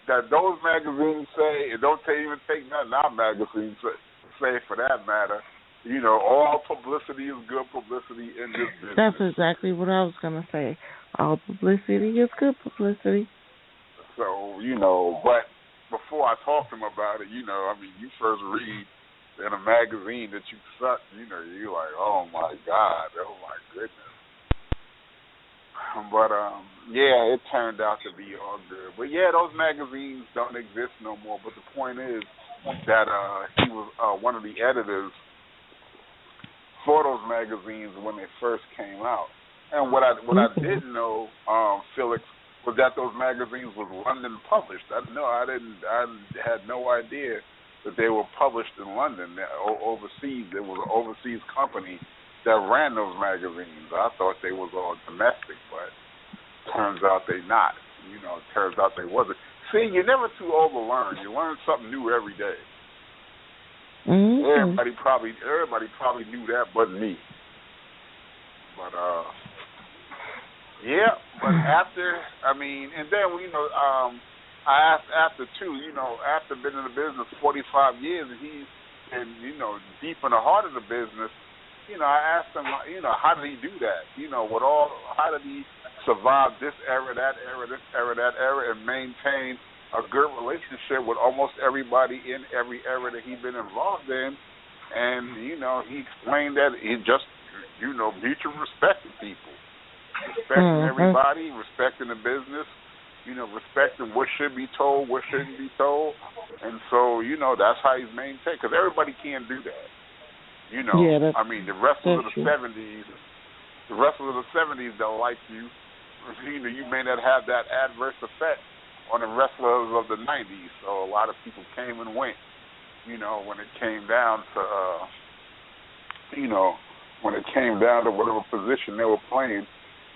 that those magazines say, and don't even take nothing our magazines say for that matter. All publicity is good publicity in this business. That's exactly what I was going to say. All publicity is good publicity. So, but before I talk to him about it, you first read in a magazine that you suck, you're like, oh, my God, oh, my goodness. But yeah, it turned out to be all good. But yeah, those magazines don't exist no more. But the point is that he was one of the editors for those magazines when they first came out. And what I didn't know, Felix, was that those magazines was London published. I had no idea that they were published in London, overseas. It was an overseas company that ran those magazines. I thought they was all domestic, but turns out they not. You know, it turns out they wasn't. See, you're never too old to learn. You learn something new every day. Mm-hmm. Everybody probably knew that, but me. But yeah. But after, and then I asked after too. After being in the business 45 years, and he's deep in the heart of the business. I asked him, how did he do that? How did he survive this era, that era, this era, that era, and maintain a good relationship with almost everybody in every era that he's been involved in? And, he explained that he just, mutual respect to people. Respecting everybody, respecting the business, respecting what should be told, what shouldn't be told. And so, that's how he's maintained. Because everybody can't do that. The wrestlers of the 70s, they'll like you. You may not have that adverse effect on the wrestlers of the 90s. So a lot of people came and went, when it came down to whatever position they were playing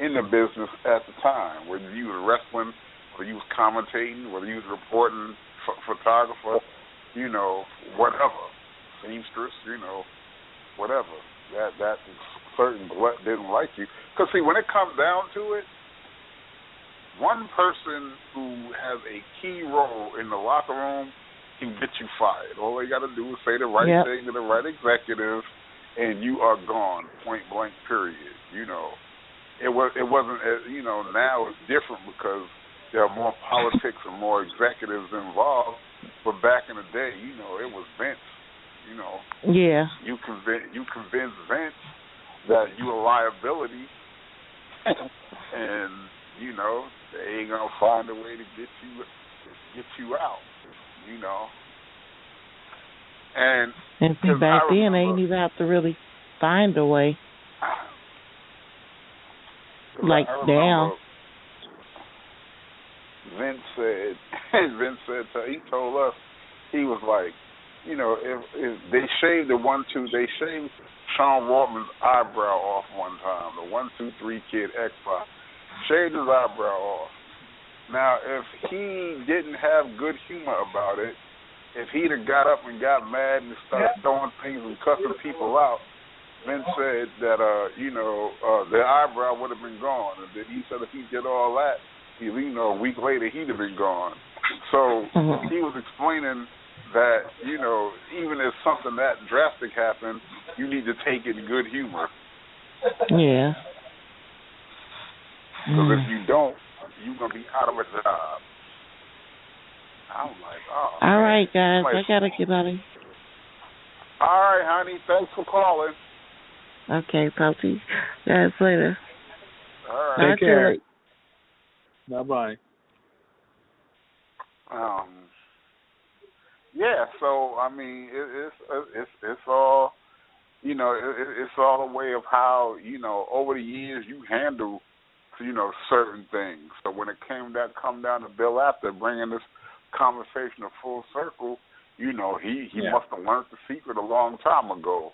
in the business at the time, whether you were wrestling, whether you was commentating, whether you was reporting, photographer, whatever, seamstress, whatever. That certain blood didn't like you. Because, see, when it comes down to it, one person who has a key role in the locker room can get you fired. All they got to do is say the right thing to the right executive, and you are gone, point blank, period. It wasn't, now it's different because there are more politics and more executives involved. But back in the day, it was Vince. You convince Vince that you a liability, and they ain't gonna find a way to get you out. And see, back then they didn't even have to really find a way. Like now. Vince said he told us, he was like, if they shaved they shaved Sean Waltman's eyebrow off one time, the 1-2-3 Kid X-Pac, shaved his eyebrow off. Now, if he didn't have good humor about it, if he'd have got up and got mad and started throwing things and cussing people out, Vince said that, the eyebrow would have been gone. And then he said if he did all that, a week later he'd have been gone. So he was explaining that, even if something that drastic happened, you need to take it in good humor. Yeah. Because if you don't, you're going to be out of a job. I'm like, oh. All right, guys. I got to get out of here. All right, honey. Thanks for calling. Okay. Talk to you guys later. All right. Take care. Bye-bye. Yeah, so it's all it's all a way of how over the years you handle certain things. So when it come down to Bill Apter bringing this conversation a full circle, he must have learned the secret a long time ago,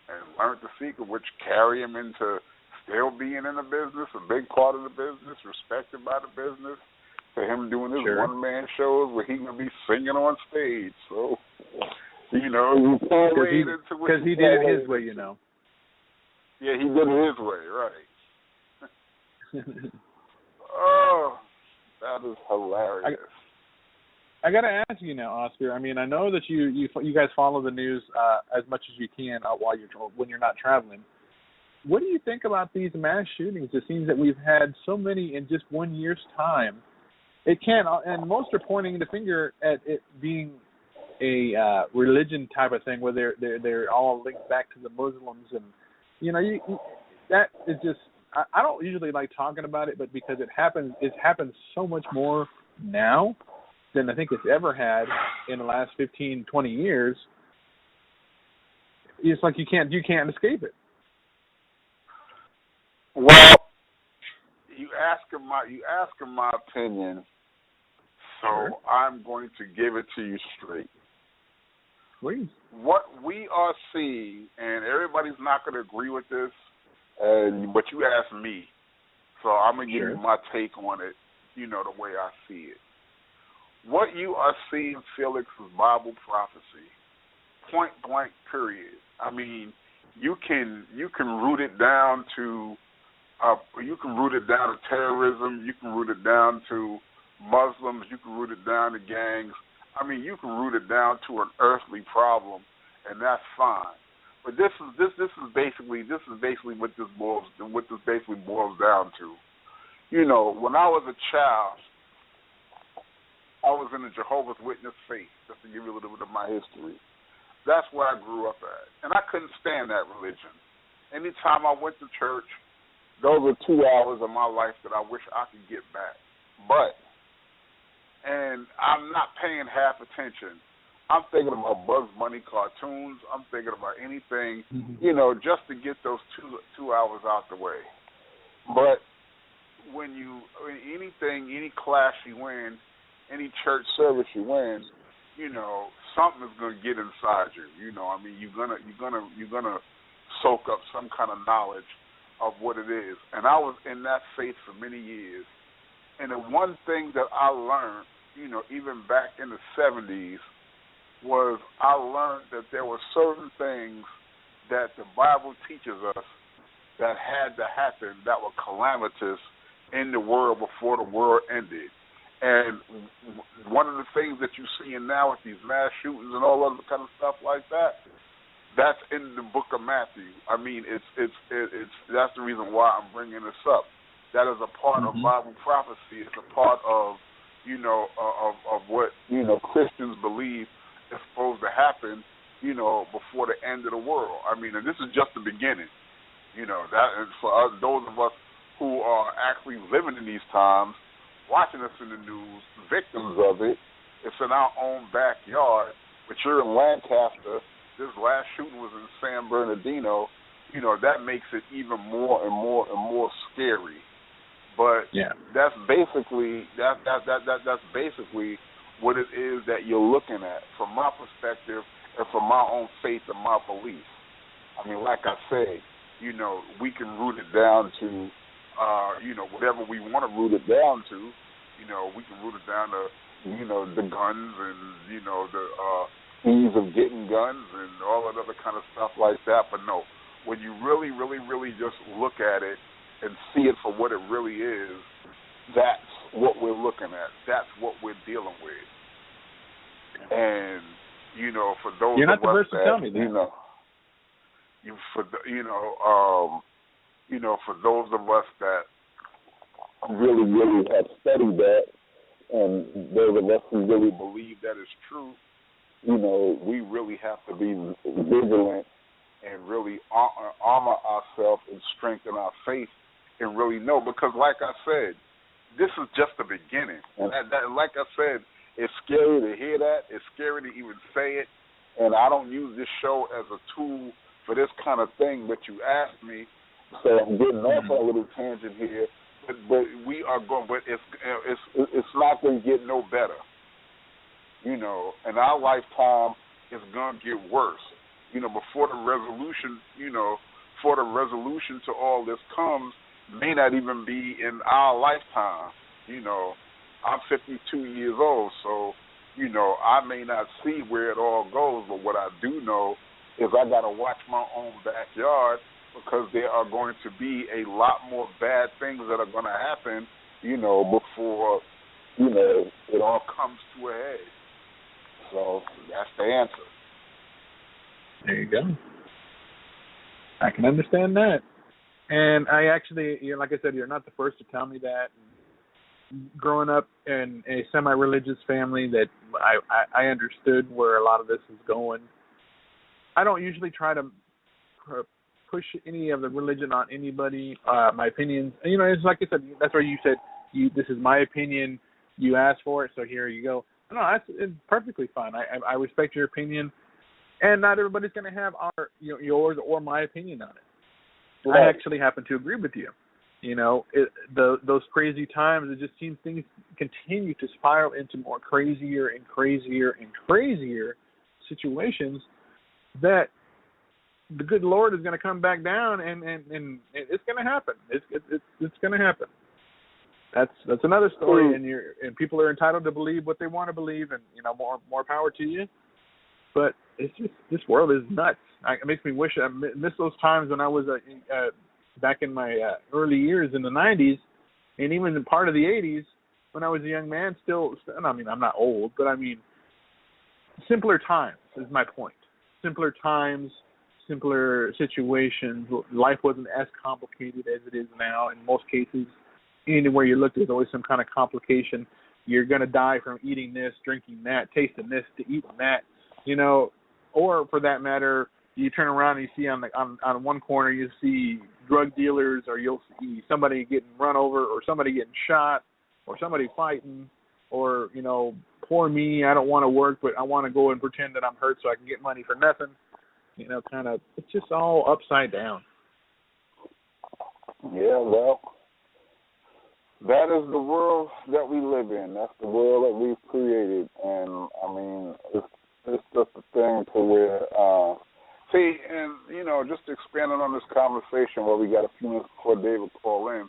and learned the secret, which carry him into still being in the business, a big part of the business, respected by the business. For him doing his one-man shows where he's going to be singing on stage. So, because he did it his way, Yeah, he did it his way, right. Oh, that is hilarious. I got to ask you now, Oscar. I know that you guys follow the news as much as you can when you're not traveling. What do you think about these mass shootings? It seems that we've had so many in just 1 year's time. And most are pointing the finger at it being a religion type of thing, where they're all linked back to the Muslims, and that is just, I don't usually like talking about it, but because it happens so much more now than I think it's ever had in the last 15, 20 years. It's like you can't escape it. Well, you asking my opinion, so sure. I'm going to give it to you straight. Please. What we are seeing, and everybody's not going to agree with this, but you asked me, so I'm going to give you my take on it, the way I see it. What you are seeing, Felix, is Bible prophecy, point blank, period. I mean, you can root it down to terrorism. You can root it down to Muslims. You can root it down to gangs. I mean, you can root it down to an earthly problem, and that's fine. But this is basically what this boils down to. When I was a child, I was in the Jehovah's Witness faith, just to give you a little bit of my history. That's where I grew up at, and I couldn't stand that religion. Anytime I went to church, those were 2 hours of my life that I wish I could get back. And I'm not paying half attention. I'm thinking about Bugs Bunny cartoons. I'm thinking about anything, just to get those 2 hours out the way. But any class you win, any church service you win, something is going to get inside you. I mean, you're gonna soak up some kind of knowledge of what it is. And I was in that faith for many years. And the one thing that I learned, even back in the 70s, was I learned that there were certain things that the Bible teaches us that had to happen that were calamitous in the world before the world ended. And one of the things that you're seeing now with these mass shootings and all other kind of stuff like that, that's in the book of Matthew. I mean, it's that's the reason why I'm bringing this up. That is a part of Bible prophecy. It's a part of, of what, Christians believe is supposed to happen, before the end of the world. I mean, and this is just the beginning. That is for us, those of us who are actually living in these times, watching us in the news, victims of it. It's in our own backyard. But you're in Lancaster. This last shooting was in San Bernardino. That makes it even more and more and more scary. But that's basically that's basically what it is that you're looking at from my perspective and from my own faith and my belief. I mean, like I said, we can root it down to whatever we want to root it down to. We can root it down to the guns and the ease of getting guns and all that other kind of stuff like that. But no, when you really, really, really just look at it and see it for what it really is, that's what we're looking at. That's what we're dealing with. And for those you're not of the us first to tell me that. For those of us that really, really have studied that, and those of us who really believe that is true, we really have to be vigilant and really armor ourselves and strengthen our faith and really know. Because like I said, this is just the beginning. And that, like I said, it's scary to hear that. It's scary to even say it. And I don't use this show as a tool for this kind of thing, but you asked me, so I'm getting off on a little tangent here. But we are going. But it's not going to get no better. In our lifetime, it's going to get worse. Before the resolution, before the resolution to all this comes, may not even be in our lifetime. I'm 52 years old, so I may not see where it all goes. But what I do know is I got to watch my own backyard, because there are going to be a lot more bad things that are going to happen, before, it all comes to a head. So that's the answer. There you go. I can understand that. And I actually, like I said, you're not the first to tell me that. Growing up in a semi-religious family, that I understood where a lot of this is going. I don't usually try to push any of the religion on anybody. My opinions, you know, it's like I said. That's why you said this is my opinion. You asked for it, so here you go. No, it's perfectly fine. I respect your opinion, and not everybody's going to have yours or my opinion on it. Right. I actually happen to agree with you. You know, those crazy times, it just seems things continue to spiral into more crazier and crazier and crazier situations that the good Lord is going to come back down, and it's going to happen. It's going to happen. That's another story, and people are entitled to believe what they want to believe, and you know, more power to you. But it's just, this world is nuts. It makes me wish I missed those times when I was back in my early years in the 90s, and even in part of the 80s when I was a young man. I mean, I'm not old, but I mean, simpler times is my point. Simpler times, simpler situations. Life wasn't as complicated as it is now in most cases. Anywhere you look, there's always some kind of complication. You're going to die from eating this, drinking that, tasting this, to eating that, you know, or for that matter, you turn around and you see on one corner, you see drug dealers, or you'll see somebody getting run over, or somebody getting shot, or somebody fighting, or, you know, poor me, I don't want to work, but I want to go and pretend that I'm hurt so I can get money for nothing. You know, kind of, it's just all upside down. Yeah, well, that is the world that we live in. That's the world that we've created. And, I mean, it's just a thing to where, see, and, you know, just expanding on this conversation where we got a few minutes before David call in.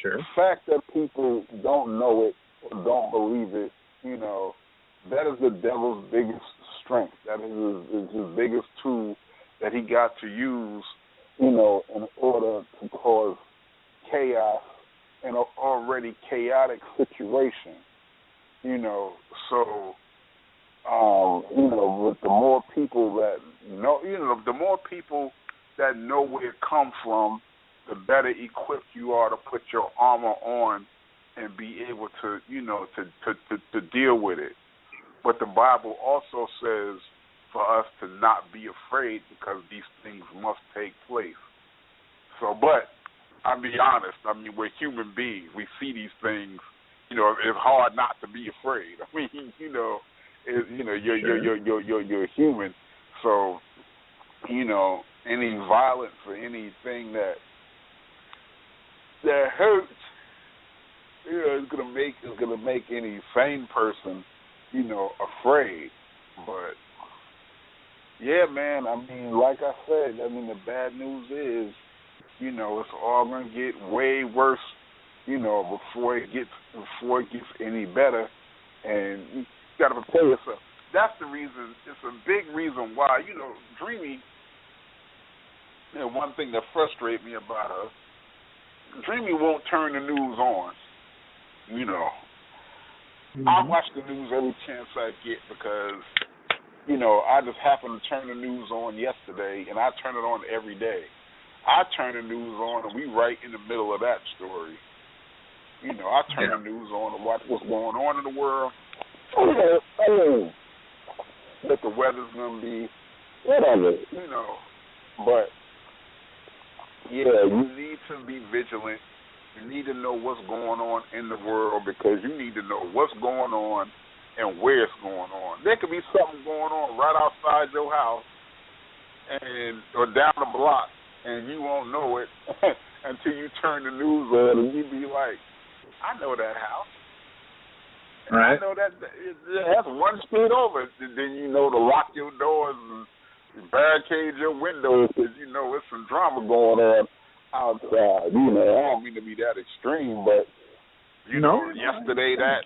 Sure. The fact that people don't know it or don't believe it, you know, that is the devil's biggest strength. That is his biggest tool that he got to use, you know, in order to cause chaos in an already chaotic situation, you know. So, you know, with the more people that know, you know, the more people that know where it comes from, the better equipped you are to put your armor on and be able to, you know, to deal with it. But the Bible also says for us to not be afraid because these things must take place. So, but I'll be honest, I mean, we're human beings. We see these things, you know, it's hard not to be afraid. I mean, you know, you're human. So, you know, any violence or anything that hurts, you know, is gonna make any sane person, you know, afraid. But yeah, man, I mean, like I said, I mean, the bad news is, you know, it's all gonna get way worse, you know, before it gets any better. And you gotta prepare yourself. That's the reason. It's a big reason why, you know, Dreamy. You know, one thing that frustrates me about her, Dreamy won't turn the news on. You know, I watch the news every chance I get because, you know, I just happened to turn the news on yesterday, and I turn it on every day. I turn the news on, and we right in the middle of that story. You know, I turn the news on to watch what's going on in the world. That the weather's going to be, whatever, you know. But, yeah, you need to be vigilant. You need to know what's going on in the world because you need to know what's going on and where it's going on. There could be something going on right outside your house or down the block, and you won't know it until you turn the news on and you be like, I know that house. Right. I know that's one street over. Then you know to lock your doors and barricade your windows because you know there's some drama going on outside. You know, I don't mean to be that extreme, but you know, yesterday that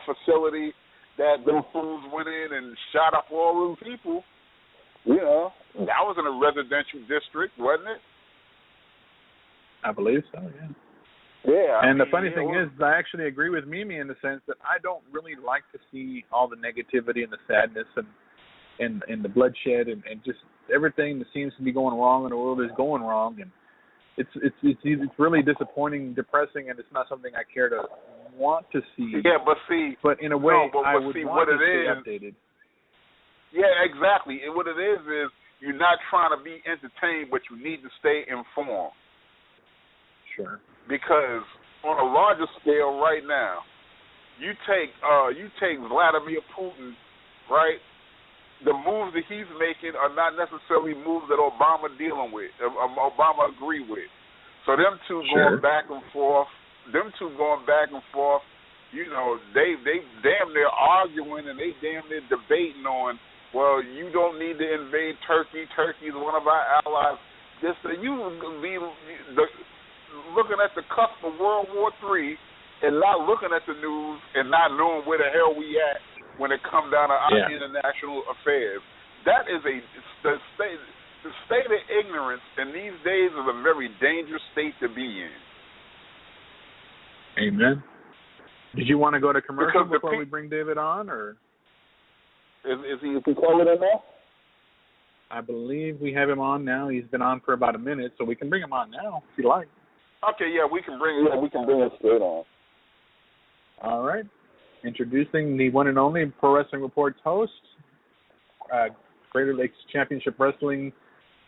facility that them fools went in and shot up all those people. You know, that was in a residential district, wasn't it? I believe so. Yeah. Yeah, and the funny thing is, I actually agree with Mimi in the sense that I don't really like to see all the negativity and the sadness and the bloodshed and just everything that seems to be going wrong in the world is going wrong, and it's really disappointing, depressing, and it's not something I care to want to see. Yeah, but in a way, I would want to stay updated. Yeah, exactly. And what it is you're not trying to be entertained, but you need to stay informed. Sure. Because on a larger scale right now, you take Vladimir Putin, right? The moves that he's making are not necessarily moves that Obama dealing with, Obama agree with. So them two going back and forth, you know, they damn near arguing and they damn near debating on, well, you don't need to invade Turkey. Turkey is one of our allies. This, you be looking at the cusp of World War III and not looking at the news and not knowing where the hell we at when it comes down to our international affairs. That is the state of ignorance in these days is a very dangerous state to be in. Amen. Did you want to go to commercial before we bring David on, or is he calling in now? I believe we have him on now. He's been on for about a minute, so we can bring him on now if you like. Okay, yeah, we can bring him straight on. All right. Introducing the one and only Pro Wrestling Report's host, Greater Lakes Championship Wrestling,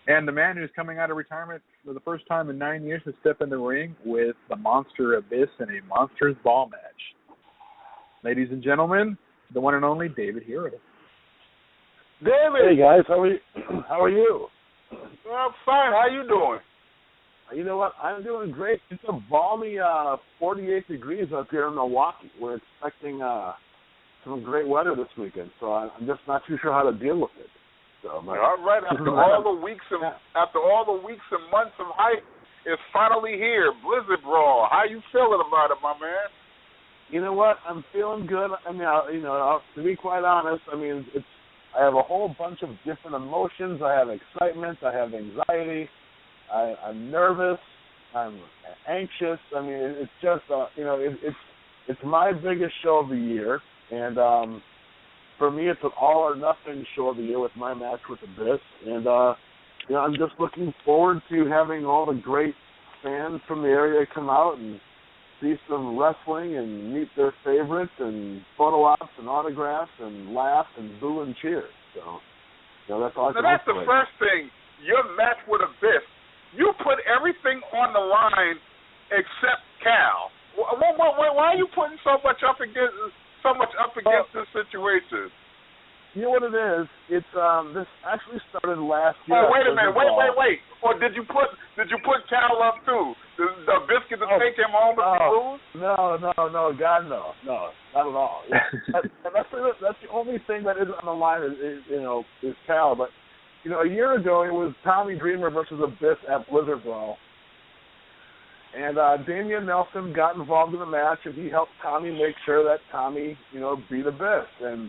and the man who's coming out of retirement for the first time in 9 years to step in the ring with the Monster Abyss in a Monsters Ball match. Ladies and gentlemen, the one and only David Hero. David! Hey, guys. How are you? I'm fine. How you doing? You know what? I'm doing great. It's a balmy 48 degrees up here in Milwaukee. We're expecting some great weather this weekend, so I'm just not too sure how to deal with it. So, all right. After all the weeks and months of hype, it's finally here. Blizzard Brawl. How you feeling about it, my man? You know what? I'm feeling good. I mean, to be quite honest, I mean, I have a whole bunch of different emotions. I have excitement. I have anxiety. I'm nervous. I'm anxious. I mean, it's just, it's my biggest show of the year, and for me, it's an all or nothing show of the year with my match with Abyss, and I'm just looking forward to having all the great fans from the area come out and see some wrestling and meet their favorites and photo ops and autographs and laugh and boo and cheer. So, that's all I can Now, that's the first thing. Your match with Abyss, you put everything on the line except Cal. Why are you putting so much up against this situation? You know what it is? It's this actually started last year. Oh, wait a minute. Wait. Or did you put Cal up too? The biscuit to take him home if he lose? No, God, no, not at all. That's the only thing that isn't on the line is Cal. But a year ago it was Tommy Dreamer versus Abyss at Blizzard Brawl, and Damian Nelson got involved in the match, and he helped Tommy make sure that Tommy beat Abyss. And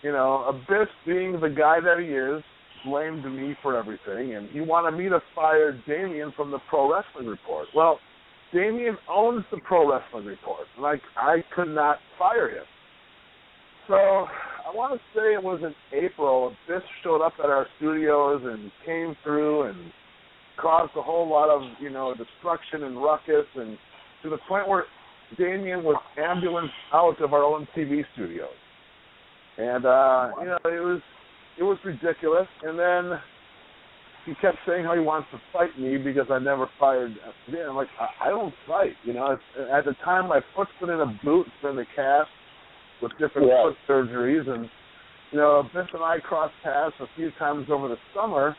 Abyss, being the guy that he is, blamed me for everything, and he wanted me to fire Damian from the Pro Wrestling Report. Well, Damian owns the Pro Wrestling Report, and I could not fire him. So I want to say it was in April, Abyss showed up at our studios and came through and caused a whole lot of, destruction and ruckus, and to the point where Damian was ambulanced out of our own TV studios. And, it was ridiculous. And then he kept saying how he wants to fight me because I never fired him. I'm like, I don't fight. At the time, my foot's been in a boot, it's been in a cast with different foot surgeries. And, Abyss and I crossed paths a few times over the summer.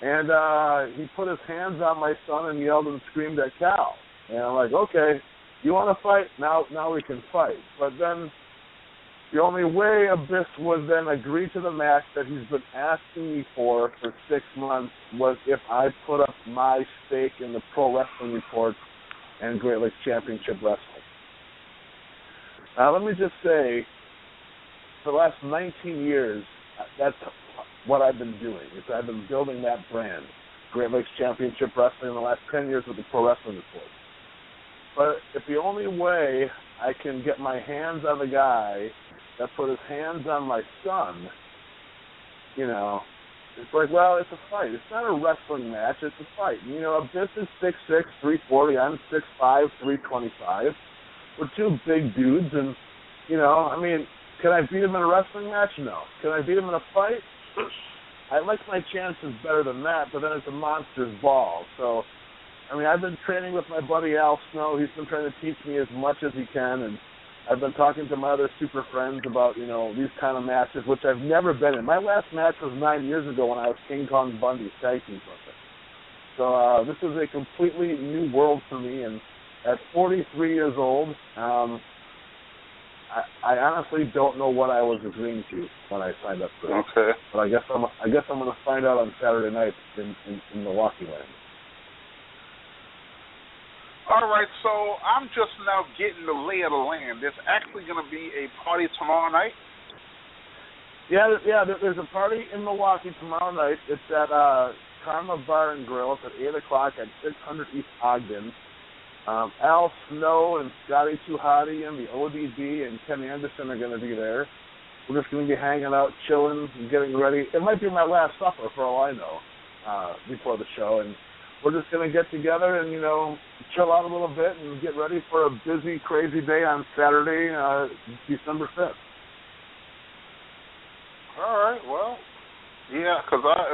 And he put his hands on my son and yelled and screamed at Cal. And I'm like, okay, you want to fight? Now we can fight. But then the only way Abyss would then agree to the match that he's been asking me for 6 months was if I put up my stake in the Pro Wrestling Report and Great Lakes Championship Wrestling. Now, let me just say, for the last 19 years, that's what I've been doing. I've been building that brand, Great Lakes Championship Wrestling, in the last 10 years with the Pro Wrestling Report. But if the only way I can get my hands on the guy that put his hands on my son, it's like, well, it's a fight. It's not a wrestling match. It's a fight. Abyss is 6'6", 340. I'm 6'5", 325. We're two big dudes, and, can I beat him in a wrestling match? No. Can I beat him in a fight? I like my chances better than that, but then it's a monster's ball. So, I mean, I've been training with my buddy Al Snow. He's been trying to teach me as much as he can, and I've been talking to my other super friends about, these kind of matches, which I've never been in. My last match was 9 years ago when I was King Kong Bundy's tag team partner. So this is a completely new world for me, and at 43 years old, I honestly don't know what I was agreeing to when I signed up for it. Okay. But I guess I'm going to find out on Saturday night in Milwaukee land. All right, so I'm just now getting the lay of the land. There's actually going to be a party tomorrow night? Yeah, there's a party in Milwaukee tomorrow night. It's at Karma Bar and Grill. It's at 8 o'clock at 600 East Ogden. Al Snow and Scotty Tuhati and the ODB and Ken Anderson are going to be there. We're just going to be hanging out, chilling, and getting ready. It might be my last supper, for all I know, before the show. And we're just going to get together and, chill out a little bit and get ready for a busy, crazy day on Saturday, December 5th. All right, well, yeah, because I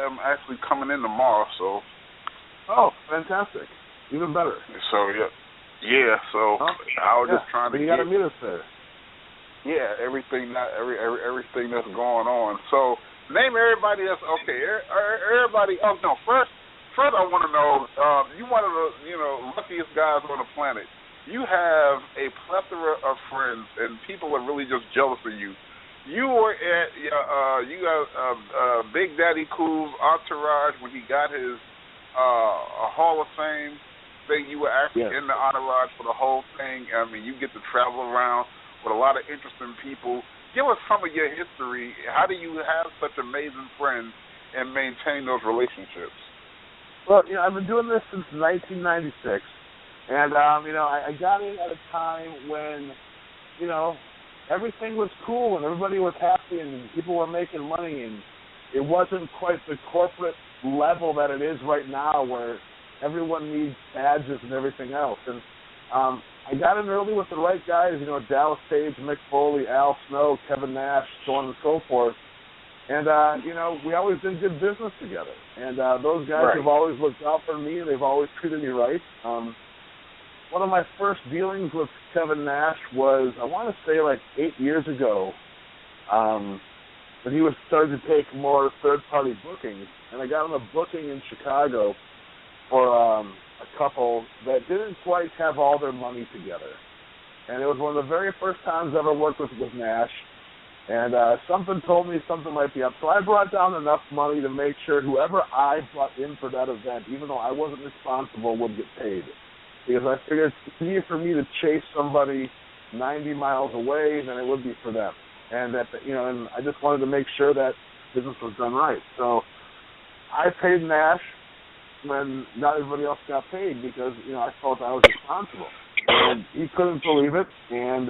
am actually coming in tomorrow, so. Oh, fantastic. Even better. So, so I was just trying to you got to meet us there. Yeah, everything that's going on. So, name everybody else. Okay, everybody else. No, first I want to know, you one of the, luckiest guys on the planet. You have a plethora of friends, and people are really just jealous of you. You were at, you got Big Daddy Cool's entourage when he got his Hall of Fame thing. You were actually in the entourage for the whole thing. I mean, you get to travel around with a lot of interesting people. Give us some of your history. How do you have such amazing friends and maintain those relationships? Well, I've been doing this since 1996, and I got in at a time when, everything was cool and everybody was happy and people were making money, and it wasn't quite the corporate level that it is right now, where everyone needs badges and everything else. And I got in early with the right guys, Dallas Page, Mick Foley, Al Snow, Kevin Nash, so on and so forth. And, we always did good business together. And those guys have always looked out for me, and they've always treated me right. One of my first dealings with Kevin Nash was, I want to say, 8 years ago, when he was starting to take more third-party bookings. And I got him a booking in Chicago for a couple that didn't quite have all their money together. And it was one of the very first times I ever worked with Nash. And something told me something might be up. So I brought down enough money to make sure whoever I brought in for that event, even though I wasn't responsible, would get paid. Because I figured it's easier for me to chase somebody 90 miles away than it would be for them. And that, and I just wanted to make sure that business was done right. So I paid Nash when not everybody else got paid because, I felt I was responsible. And he couldn't believe it. And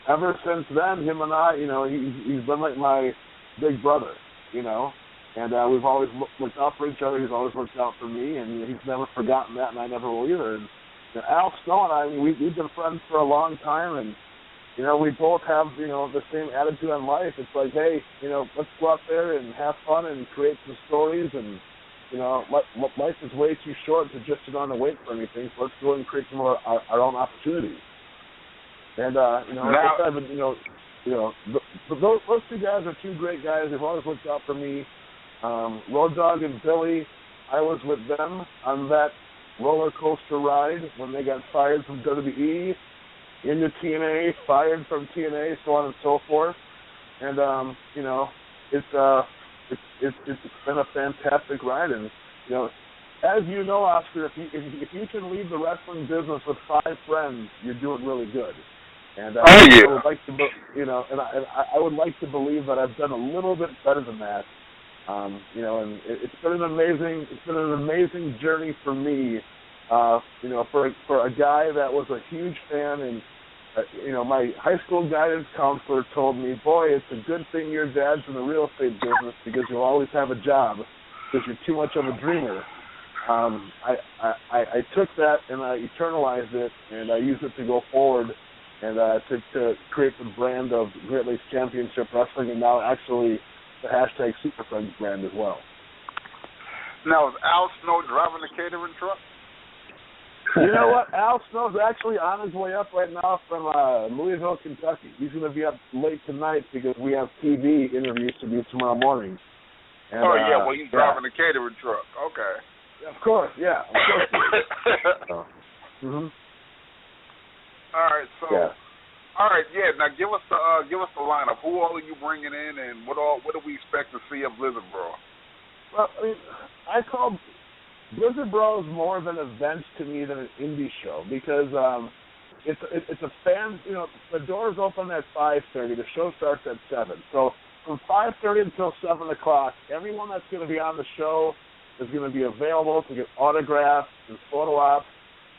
ever since then, him and I, he's been like my big brother, and we've always looked out for each other. He's always looked out for me, and he's never forgotten that, and I never will either. And Al Snow and I, we've been friends for a long time, and, we both have, the same attitude on life. It's like, hey, let's go out there and have fun and create some stories, and, life is way too short to just sit on and wait for anything, so let's go and create some of our own opportunities. And, those two guys are two great guys. They've always looked out for me. Road Dogg and Billy, I was with them on that roller coaster ride when they got fired from WWE, into TNA, fired from TNA, so on and so forth. And, it's been a fantastic ride. And, as you know, Oscar, if you can leave the wrestling business with 5 friends, you're doing really good. And I would like to, I would like to believe that I've done a little bit better than that. And it's been an amazing journey for me. For a guy that was a huge fan, and my high school guidance counselor told me, boy, it's a good thing your dad's in the real estate business because you'll always have a job because you're too much of a dreamer. I took that and I eternalized it, and I used it to go forward and to create the brand of Great Lakes Championship Wrestling, and now actually the hashtag Super Friends brand as well. Now, is Al Snow driving the catering truck? You know what? Al Snow's actually on his way up right now from Louisville, Kentucky. He's going to be up late tonight because we have TV interviews to do tomorrow morning. And, he's driving the catering truck. Okay. Of course, yeah. Of course he is. Mm-hmm. All right, so now give us the lineup. Who all are you bringing in, and what do we expect to see of Blizzard Brawl? Well, I mean, I call Blizzard Brawl more of an event to me than an indie show because it's a fan. You know, the doors open at 5:30. The show starts at 7. So from 5:30 until 7 o'clock, everyone that's going to be on the show is going to be available to get autographs and photo ops.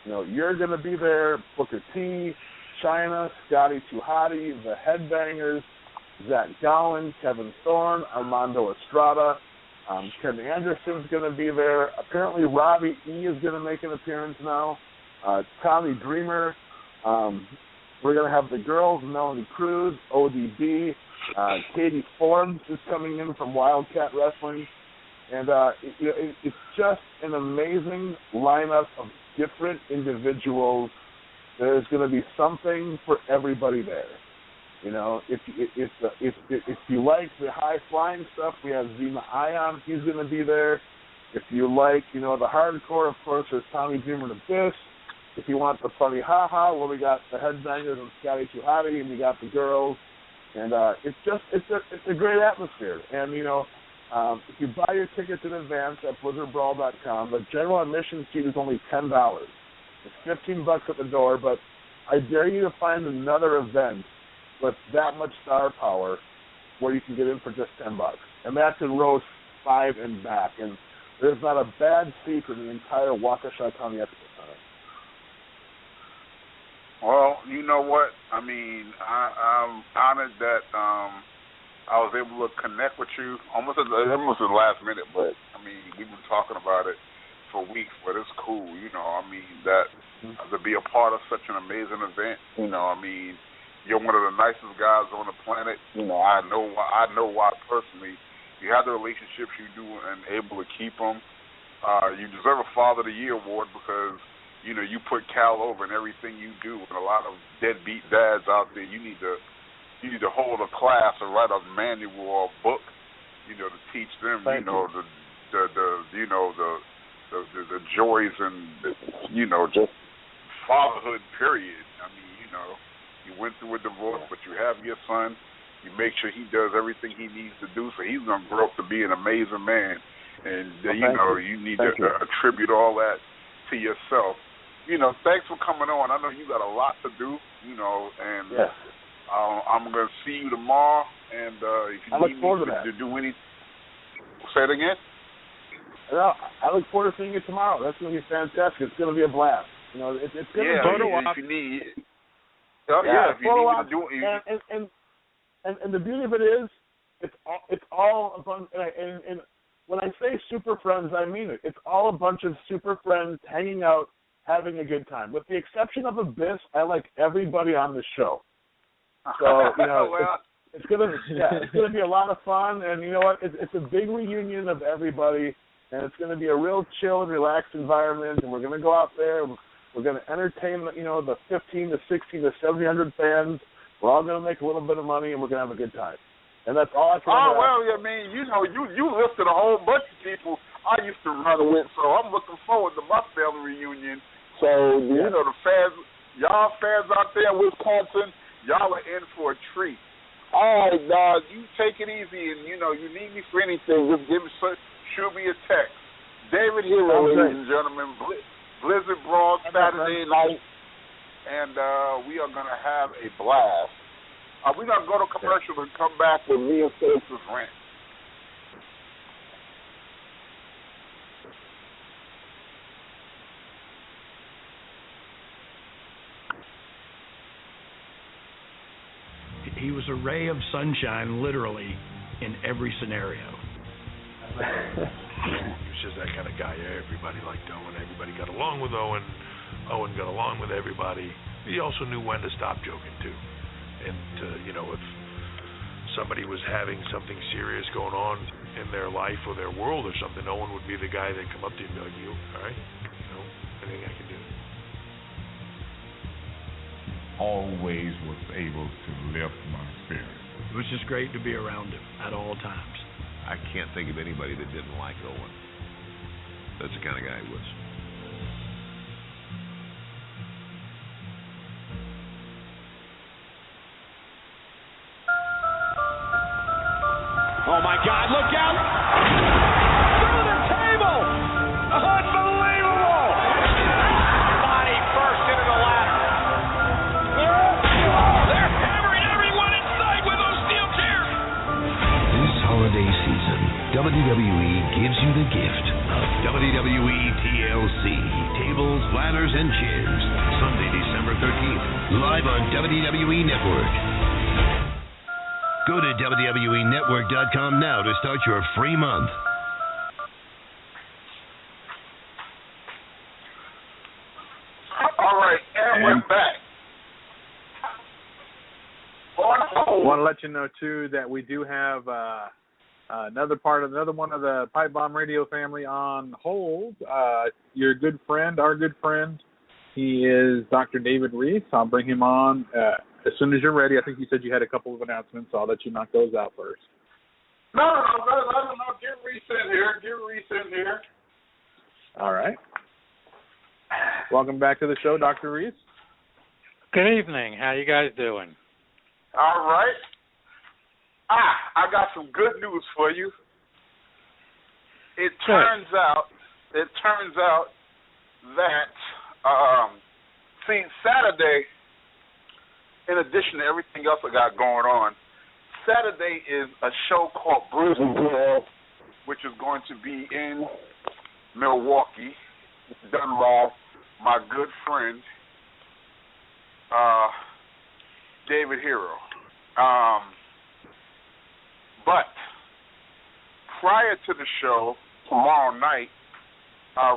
You know, you're going to be there, Booker T, Chyna, Scotty 2 Hotty, the Headbangers, Zach Gowen, Kevin Thorne, Armando Estrada, Ken Anderson's going to be there. Apparently Robbie E is going to make an appearance now. Tommy Dreamer. We're going to have the girls, Melanie Cruz, ODB. Katie Forbes is coming in from Wildcat Wrestling. And it's just an amazing lineup of different individuals. There's going to be something for everybody there. You know, if you like the high flying stuff, we have Zima Ion. He's going to be there. If you like, the hardcore, of course, there's Tommy Dreamer and Abyss. If you want the funny ha-ha, well, we got the Headbangers and Scotty 2 Hotty, and we got the girls. And it's a great atmosphere. And, if you buy your tickets in advance at BlizzardBrawl.com, the general admission fee is only $10. It's $15 at the door, but I dare you to find another event with that much star power where you can get in for just $10. And that's in rows 5 and back. And there's not a bad seat in the entire Waukesha County Expo Center. Well, you know what? I mean, I'm honored that I was able to connect with you almost at the last minute, but, I mean, we've been talking about it for weeks, but it's cool, that to be a part of such an amazing event, I mean, you're one of the nicest guys on the planet. I know why personally. You have the relationships you do and able to keep them. You deserve a Father of the Year award because, you put Cal over in everything you do. And a lot of deadbeat dads out there, you need to hold a class or write a manual or a book, to teach them, the joys and just fatherhood. Period. I mean, you went through a divorce, but you have your son. You make sure he does everything he needs to do, so he's gonna grow up to be an amazing man. And you need to attribute all that to yourself. Thanks for coming on. I know you got a lot to do. And. Yes. I'm going to see you tomorrow, and if you need me to do anything, say it again? No, I look forward to seeing you tomorrow. That's going to be fantastic. It's going to be a blast. It's going to be if you need if you need to do it. And the beauty of it is, it's all a bunch, and when I say super friends, I mean it. It's all a bunch of super friends hanging out, having a good time. With the exception of Abyss, I like everybody on the show. So, it's gonna be a lot of fun, and you know what? It's a big reunion of everybody, and it's gonna be a real chill and relaxed environment. And we're gonna go out there, and we're gonna entertain, the 15 to 16 to 700 fans. We're all gonna make a little bit of money, and we're gonna have a good time. And that's all I can. I mean, you listed a whole bunch of people I used to run with, so I'm looking forward to my family reunion. So the fans, y'all fans out there in Wisconsin. Y'all are in for a treat. All right, dog, you take it easy, and, you need me for anything, just shoot me a text. David Hero, ladies and gentlemen, Blizzard Brawl Saturday night, and we are going to have a blast. We're going to go to commercial and come back with me and Faces Rant. He was a ray of sunshine, literally, in every scenario. He was just that kind of guy. Everybody liked Owen. Everybody got along with Owen. Owen got along with everybody. he also knew when to stop joking too. And if somebody was having something serious going on in their life or their world or something, no one would be the guy that come up to you and be like, "You all right? Anything I can do?" Always was able to lift my spirit. It was just great to be around him at all times. I can't think of anybody that didn't like Owen. That's the kind of guy he was. Oh my God, look out! Through the table! Unbelievable! Body first into the ladder. They're hammering everyone in sight with those steel chairs! This holiday season, WWE gives you the gift of WWE TLC, Tables, Ladders, and Chairs. Sunday, December 13th, live on WWE Network. Go to WWENetwork.com now to start your free month. All right, and we're back. I want to let you know, too, that we do have another one of the Pipe Bomb Radio family on hold. Your good friend, our good friend, he is Dr. David Reese. I'll bring him on as soon as you're ready. I think you said you had a couple of announcements, so I'll let you knock those out first. No. Get Reese in here. All right. Welcome back to the show, Dr. Reese. Good evening. How you guys doing? All right. I got some good news for you. It turns out that Saturday, in addition to everything else I got going on, Saturday is a show called Bruce and Girl, which is going to be in Milwaukee, done by my good friend David Hero. But prior to the show, tomorrow night,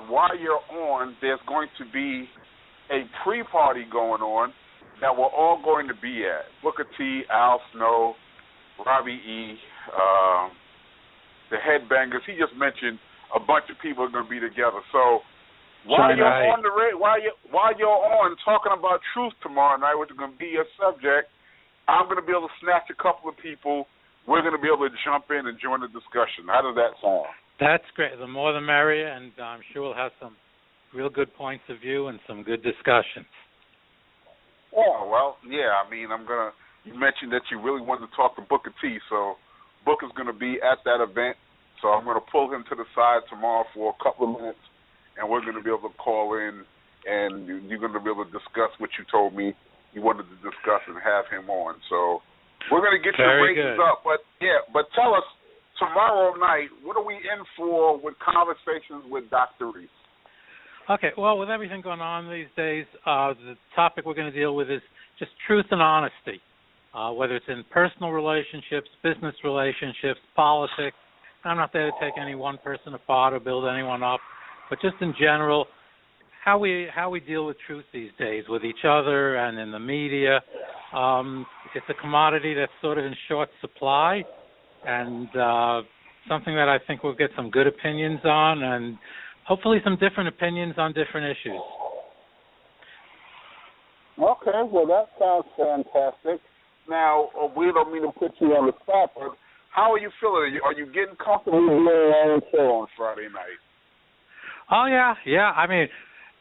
while you're on, there's going to be a pre-party going on that we're all going to be at. Booker T, Al Snow, Robbie E, the Headbangers. He just mentioned a bunch of people are going to be together. So while you're on while you're on talking about truth tomorrow night, which is going to be your subject, I'm going to be able to snatch a couple of people. We're going to be able to jump in and join the discussion. How does that sound? That's great. The more the merrier, and I'm sure we'll have some real good points of view and some good discussions. Oh, well, yeah. I mean, you mentioned that you really wanted to talk to Booker T, so Booker's going to be at that event. So I'm going to pull him to the side tomorrow for a couple of minutes, and we're going to be able to call in, and you're going to be able to discuss what you told me you wanted to discuss and have him on. So we're going to get your ratings up. But tell us, tomorrow night, what are we in for with Conversations with Dr. Reese? Okay, well, with everything going on these days, the topic we're going to deal with is just truth and honesty, whether it's in personal relationships, business relationships, politics. I'm not there to take any one person apart or build anyone up, but just in general, how we deal with truth these days with each other and in the media. It's a commodity that's sort of in short supply, and something that I think we'll get some good opinions on, and hopefully some different opinions on different issues. Okay, well, that sounds fantastic. Now, we don't mean to put you on the spot, but how are you feeling? Are you getting comfortable with your own show on Friday night? Oh, yeah. I mean,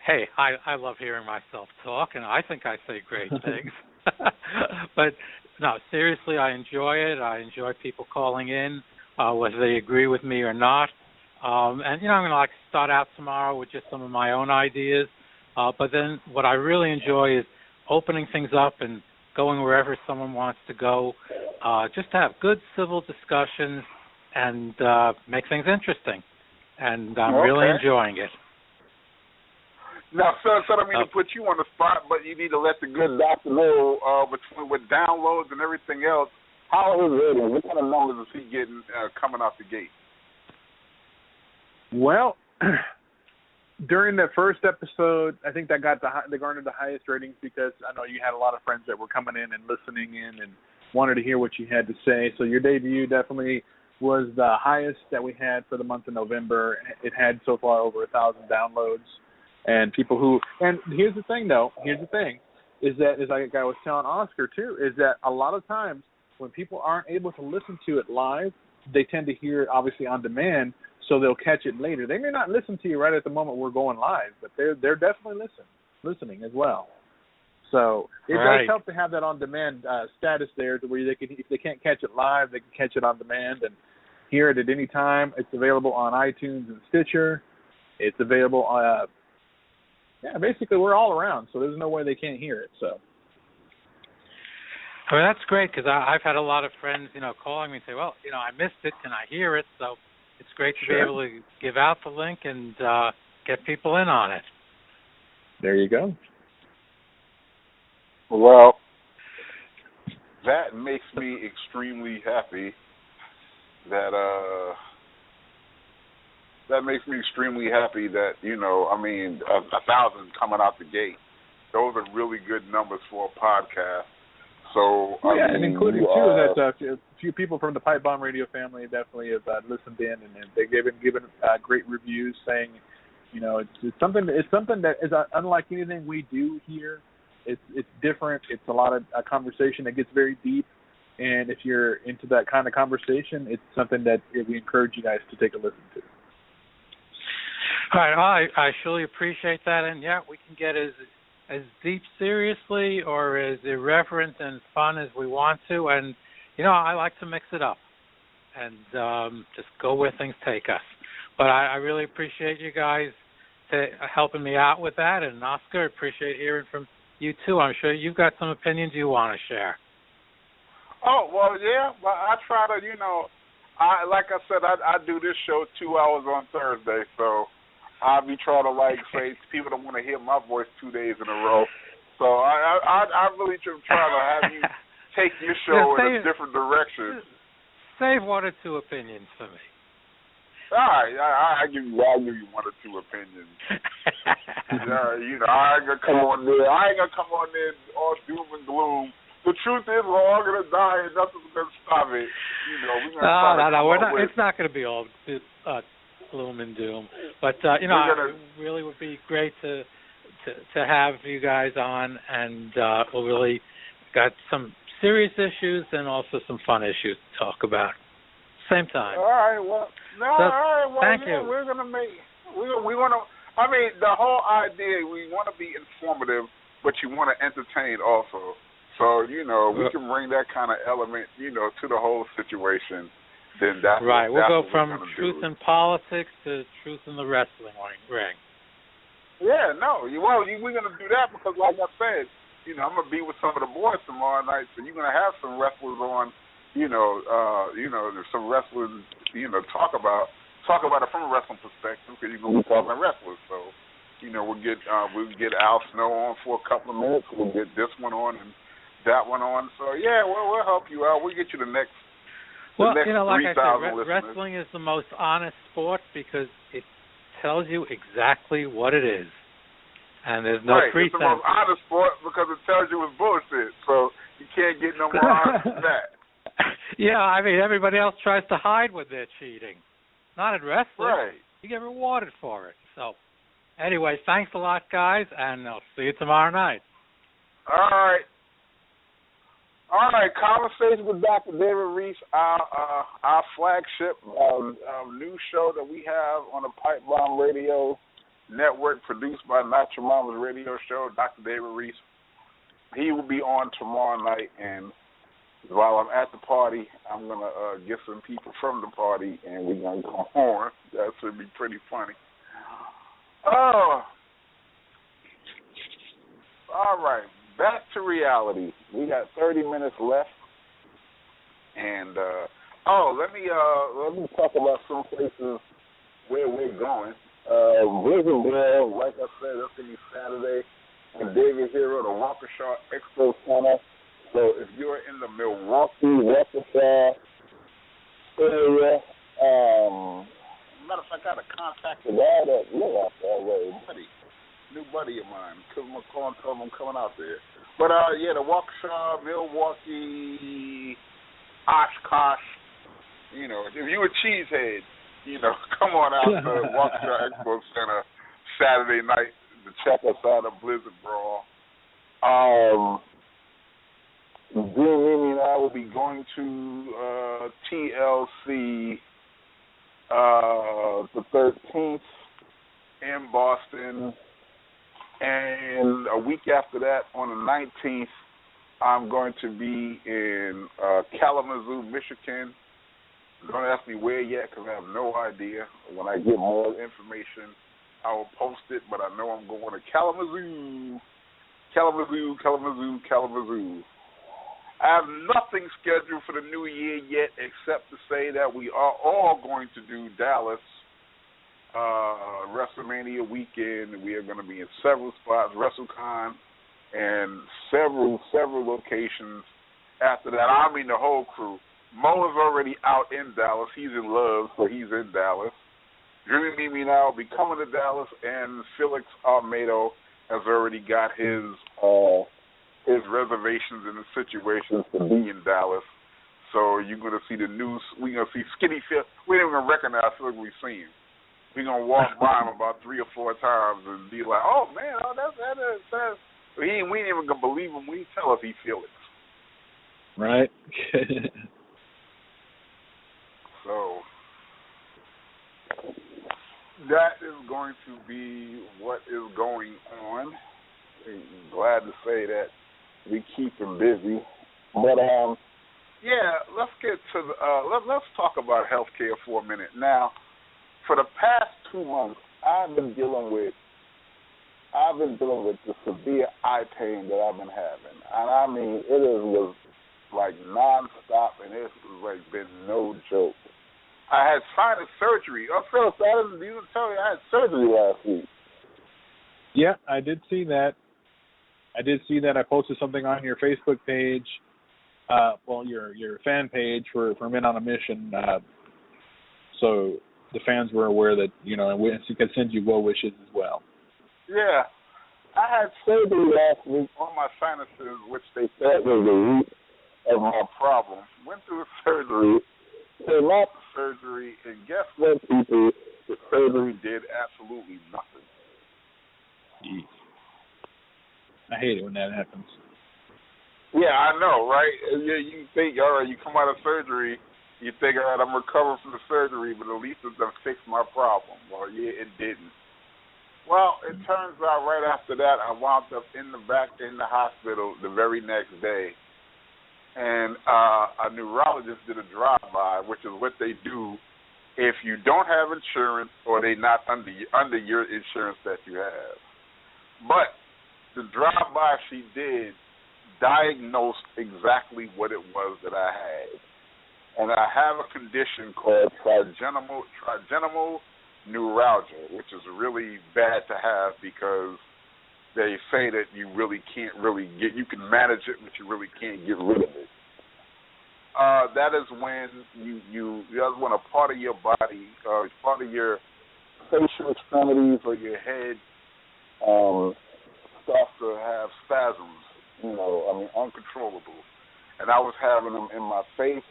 hey, I love hearing myself talk, and I think I say great things. But, no, seriously, I enjoy it. I enjoy people calling in, whether they agree with me or not. And, I'm going to start out tomorrow with just some of my own ideas. But then what I really enjoy is opening things up and going wherever someone wants to go, just to have good civil discussions and make things interesting. And I'm really enjoying it. Now, sir, I don't mean to put you on the spot, but you need to let the good doctor know with downloads and everything else, how are his ratings? What kind of numbers is he getting coming out the gate? Well, during that first episode, I think that they garnered the highest ratings because I know you had a lot of friends that were coming in and listening in and wanted to hear what you had to say. So your debut definitely was the highest that we had for the month of November. It had so far over 1,000 downloads. And here's the thing, is that, as I was telling Oscar too, is that a lot of times when people aren't able to listen to it live, they tend to hear it obviously on demand, so they'll catch it later. They may not listen to you right at the moment we're going live, but they're definitely listening as well. So it does help to have that on demand status there, to where if they can't catch it live, they can catch it on demand and hear it at any time. It's available on iTunes and Stitcher. It's available basically we're all around, so there's no way they can't hear it. So, I mean, that's great, because I've had a lot of friends, calling me and say, well, I missed it. Can I hear it? So it's great to be able to give out the link and get people in on it. There you go. Well, that makes me extremely happy. That makes me extremely happy that, 1,000 coming out the gate. Those are really good numbers for a podcast. So, and including, too, that a few people from the Pipe Bomb Radio family definitely have listened in, and they've given great reviews saying, it's something that is unlike anything we do here. It's different. It's a lot of a conversation that gets very deep. And if you're into that kind of conversation, it's something that we encourage you guys to take a listen to. All right, I surely appreciate that, and we can get as deep seriously or as irreverent and fun as we want to, and I like to mix it up and just go where things take us. But I really appreciate you guys helping me out with that, and Oscar, appreciate hearing from you too. I'm sure you've got some opinions you want to share. Oh, well, yeah, but I try to, like I said, I do this show 2 hours on Thursday, so I'll be trying to, say, people don't want to hear my voice 2 days in a row. So I really try to have you take your show in a different direction. Save one or two opinions for me. All right, I'll give you 1 or 2 opinions. I ain't gonna come on there. All doom and gloom. The truth is, we're all gonna die, and nothing's gonna stop it. No. It's not gonna be all gloom and doom. But it really would be great to have you guys on, and we really got some serious issues and also some fun issues to talk about. Same time. All right. Well, thank you. We're gonna we want to. I mean, the whole idea, we want to be informative, but you want to entertain also. So, we can bring that kind of element, to the whole situation. Then that's right. We'll go from truth in politics to truth in the wrestling ring. Yeah, no. We're going to do that because, like I said, I'm going to be with some of the boys tomorrow night, so you're going to have some wrestlers on, some wrestlers, talk about it from a wrestling perspective, because you're going to be talking wrestlers. So, we'll get Al Snow on for a couple of minutes. We'll get this one on and that one on. So, we'll help you out. We'll get you the next. Well, like I said, wrestling is the most honest sport because it tells you exactly what it is, and there's no pretense. It's the most honest sport because it tells you it's bullshit. So you can't get no more honest than that. Yeah, I mean, everybody else tries to hide when they're cheating. Not in wrestling. Right. You get rewarded for it. So, anyway, thanks a lot, guys, and I'll see you tomorrow night. All right, Conversation with Dr. David Reese, our flagship new show that we have on the Pipe Bomb Radio Network, produced by Not Your Mama's Radio Show, Dr. David Reese. He will be on tomorrow night, and while I'm at the party, I'm going to get some people from the party, and we're going to go on. That should be pretty funny. All right. Back to reality. We got 30 minutes left, and let me talk about some places where we're going. Vision, like I said, that's gonna be Saturday in David Hero, the Waukesha Expo Center. So if you're in the Milwaukee, Waukesha area, matter of I got to contact the guy that live out that way. New buddy of mine. Tell him I'm coming out there. But the Waukesha, Milwaukee, Oshkosh. You know, if you a cheesehead, you know, come on out to Waukesha Expo Center Saturday night to check us out at Blizzard Brawl. Mimi and I will be going to TLC the 13th in Boston, and a week after that, on the 19th, I'm going to be in Kalamazoo, Michigan. Don't ask me where yet because I have no idea. When I get more information, I will post it, but I know I'm going to Kalamazoo. I have nothing scheduled for the new year yet except to say that we are all going to do Dallas WrestleMania weekend. We are going to be in several spots, WrestleCon, and several locations. After that, I mean the whole crew. Mo is already out in Dallas. He's in love, so he's in Dallas. Dreamy Mimi and I will be coming to Dallas, and Felix Almedo has already got his reservations and the situations to be in Dallas. So you're going to see the news. We're going to see Skinny Phil. We ain't even going to recognize Felix when we see him. We're going to walk by him about 3 or 4 times and be like, oh, man, that's. We ain't even going to believe him when he tell us he's Felix. Right. So that is going to be what is going on. I'm glad to say that we keep him busy. But let's get to let's talk about healthcare for a minute. Now, for the past 2 months, I've been dealing with the severe eye pain that I've been having, and I mean was like nonstop, and it was like been no joke. I had sinus surgery. I didn't even tell you I had surgery last week. Yeah, I did see that. I posted something on your Facebook page, your fan page for Men on a Mission. So the fans were aware that, you know, and we could send you well wishes as well. Yeah. I had surgery last week on my sinuses, which they said was the root of my problem. Went through the surgery, came out the surgery, and guess what, people? The surgery did absolutely nothing. Jeez. I hate it when that happens. Yeah, I know, right? You think, all right, you come out of surgery, you think, all right, I'm recovering from the surgery, but at least it's going to fix my problem. Well, yeah, it didn't. Well, it turns out right after that, I wound up in the hospital the very next day. And a neurologist did a drive-by, which is what they do if you don't have insurance or they're not under your insurance that you have. But the drive-by she did diagnosed exactly what it was that I had. And I have a condition called trigeminal neuralgia, which is really bad to have because they say that you really can't you can manage it, but you really can't get rid of it. That is when that's when a part of your body, part of your facial extremities or your head starts to have spasms, uncontrollable. And I was having them in my face,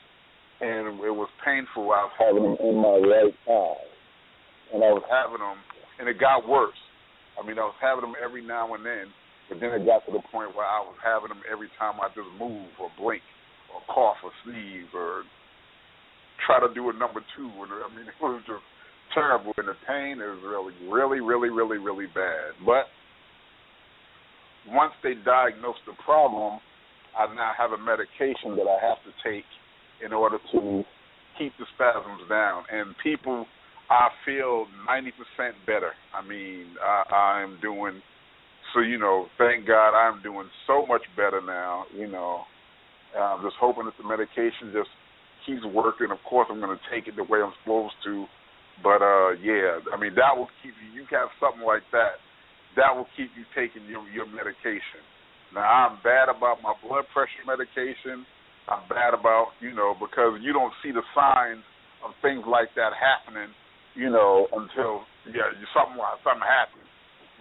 and it was painful. I was having them in my right eye. And I was having them, and it got worse. I was having them every now and then, but then it got to the point where I was having them every time I just move or blink or cough or sneeze or try to do a number 2. It was just terrible, and the pain is really, really, really, really bad. But once they diagnosed the problem, I now have a medication that I have to take in order to keep the spasms down. And people, I feel 90% better. I'm doing, thank God I'm doing so much better now, I'm just hoping that the medication just keeps working. Of course, I'm going to take it the way I'm supposed to. But, that will keep you have something like that. That will keep you taking your medication. Now, I'm bad about my blood pressure medication. I'm bad about, because you don't see the signs of things like that happening until something happens.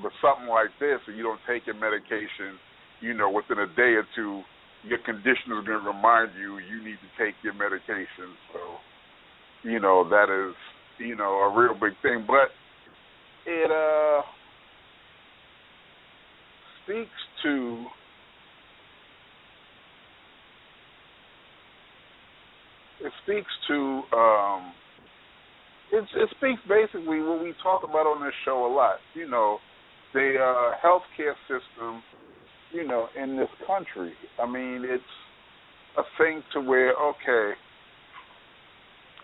But something like this, and you don't take your medication, within a day or two, your condition is going to remind you need to take your medication. So, that is, a real big thing. But it speaks to it speaks basically what we talk about on this show a lot. The healthcare system, in this country. I mean, it's a thing to where, okay,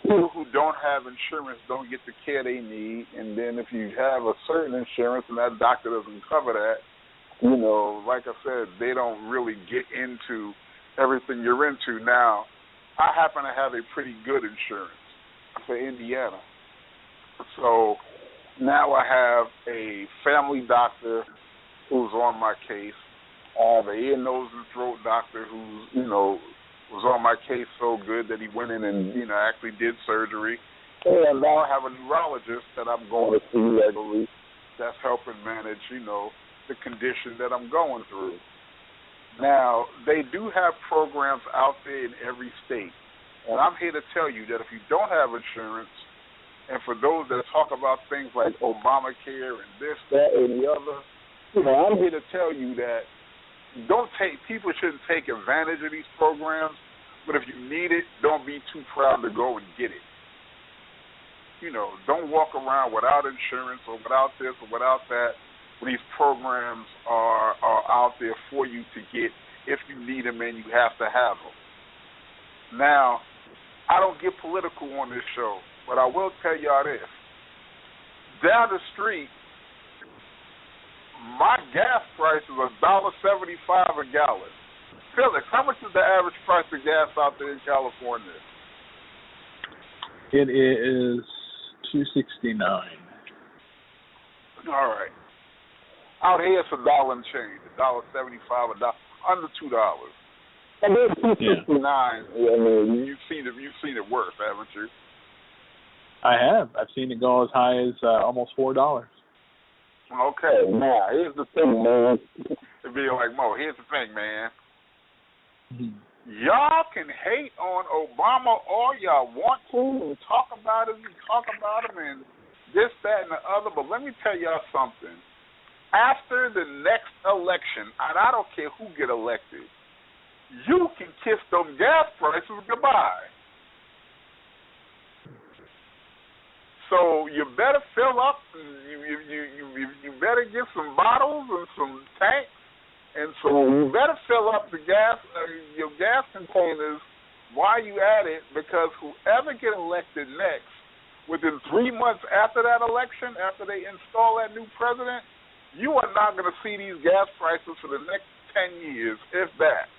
people who don't have insurance don't get the care they need, and then if you have a certain insurance and that doctor doesn't cover that, like I said, they don't really get into everything you're into. Now, I happen to have a pretty good insurance for Indiana. So now I have a family doctor who's on my case. I have an ear, nose, and throat doctor who's, was on my case so good that he went in and, actually did surgery. And now I have a neurologist that I'm going to see regularly that's helping manage, the condition that I'm going through. Now, they do have programs out there in every state. And I'm here to tell you that if you don't have insurance, and for those that talk about things like Obamacare and this, that, and the other, I'm here to tell you that people shouldn't take advantage of these programs, but if you need it, don't be too proud to go and get it. Don't walk around without insurance or without this or without that. These programs are out there for you to get if you need them and you have to have them. Now, I don't get political on this show, but I will tell y'all this. Down the street, my gas price is $1.75 a gallon. Felix, how much is the average price of gas out there in California? It is $2.69. All right. Out here it's $1 and change, $1.75, under $2. And then $2.69. I mean, you've seen it worse, haven't you? I have. I've seen it go as high as almost $4. Okay, now here's the thing, man. It'd be like, Mo, here's the thing, man. Mm-hmm. Y'all can hate on Obama all y'all want to and talk about him and this, that, and the other, but let me tell y'all something. After the next election, and I don't care who get elected, you can kiss them gas prices goodbye. So you better fill up. You better get some bottles and some tanks, and so you better fill up the gas, your gas containers while you at it, because whoever get elected next, within 3 months after that election, after they install that new president, you are not going to see these gas prices for the next 10 years, if that.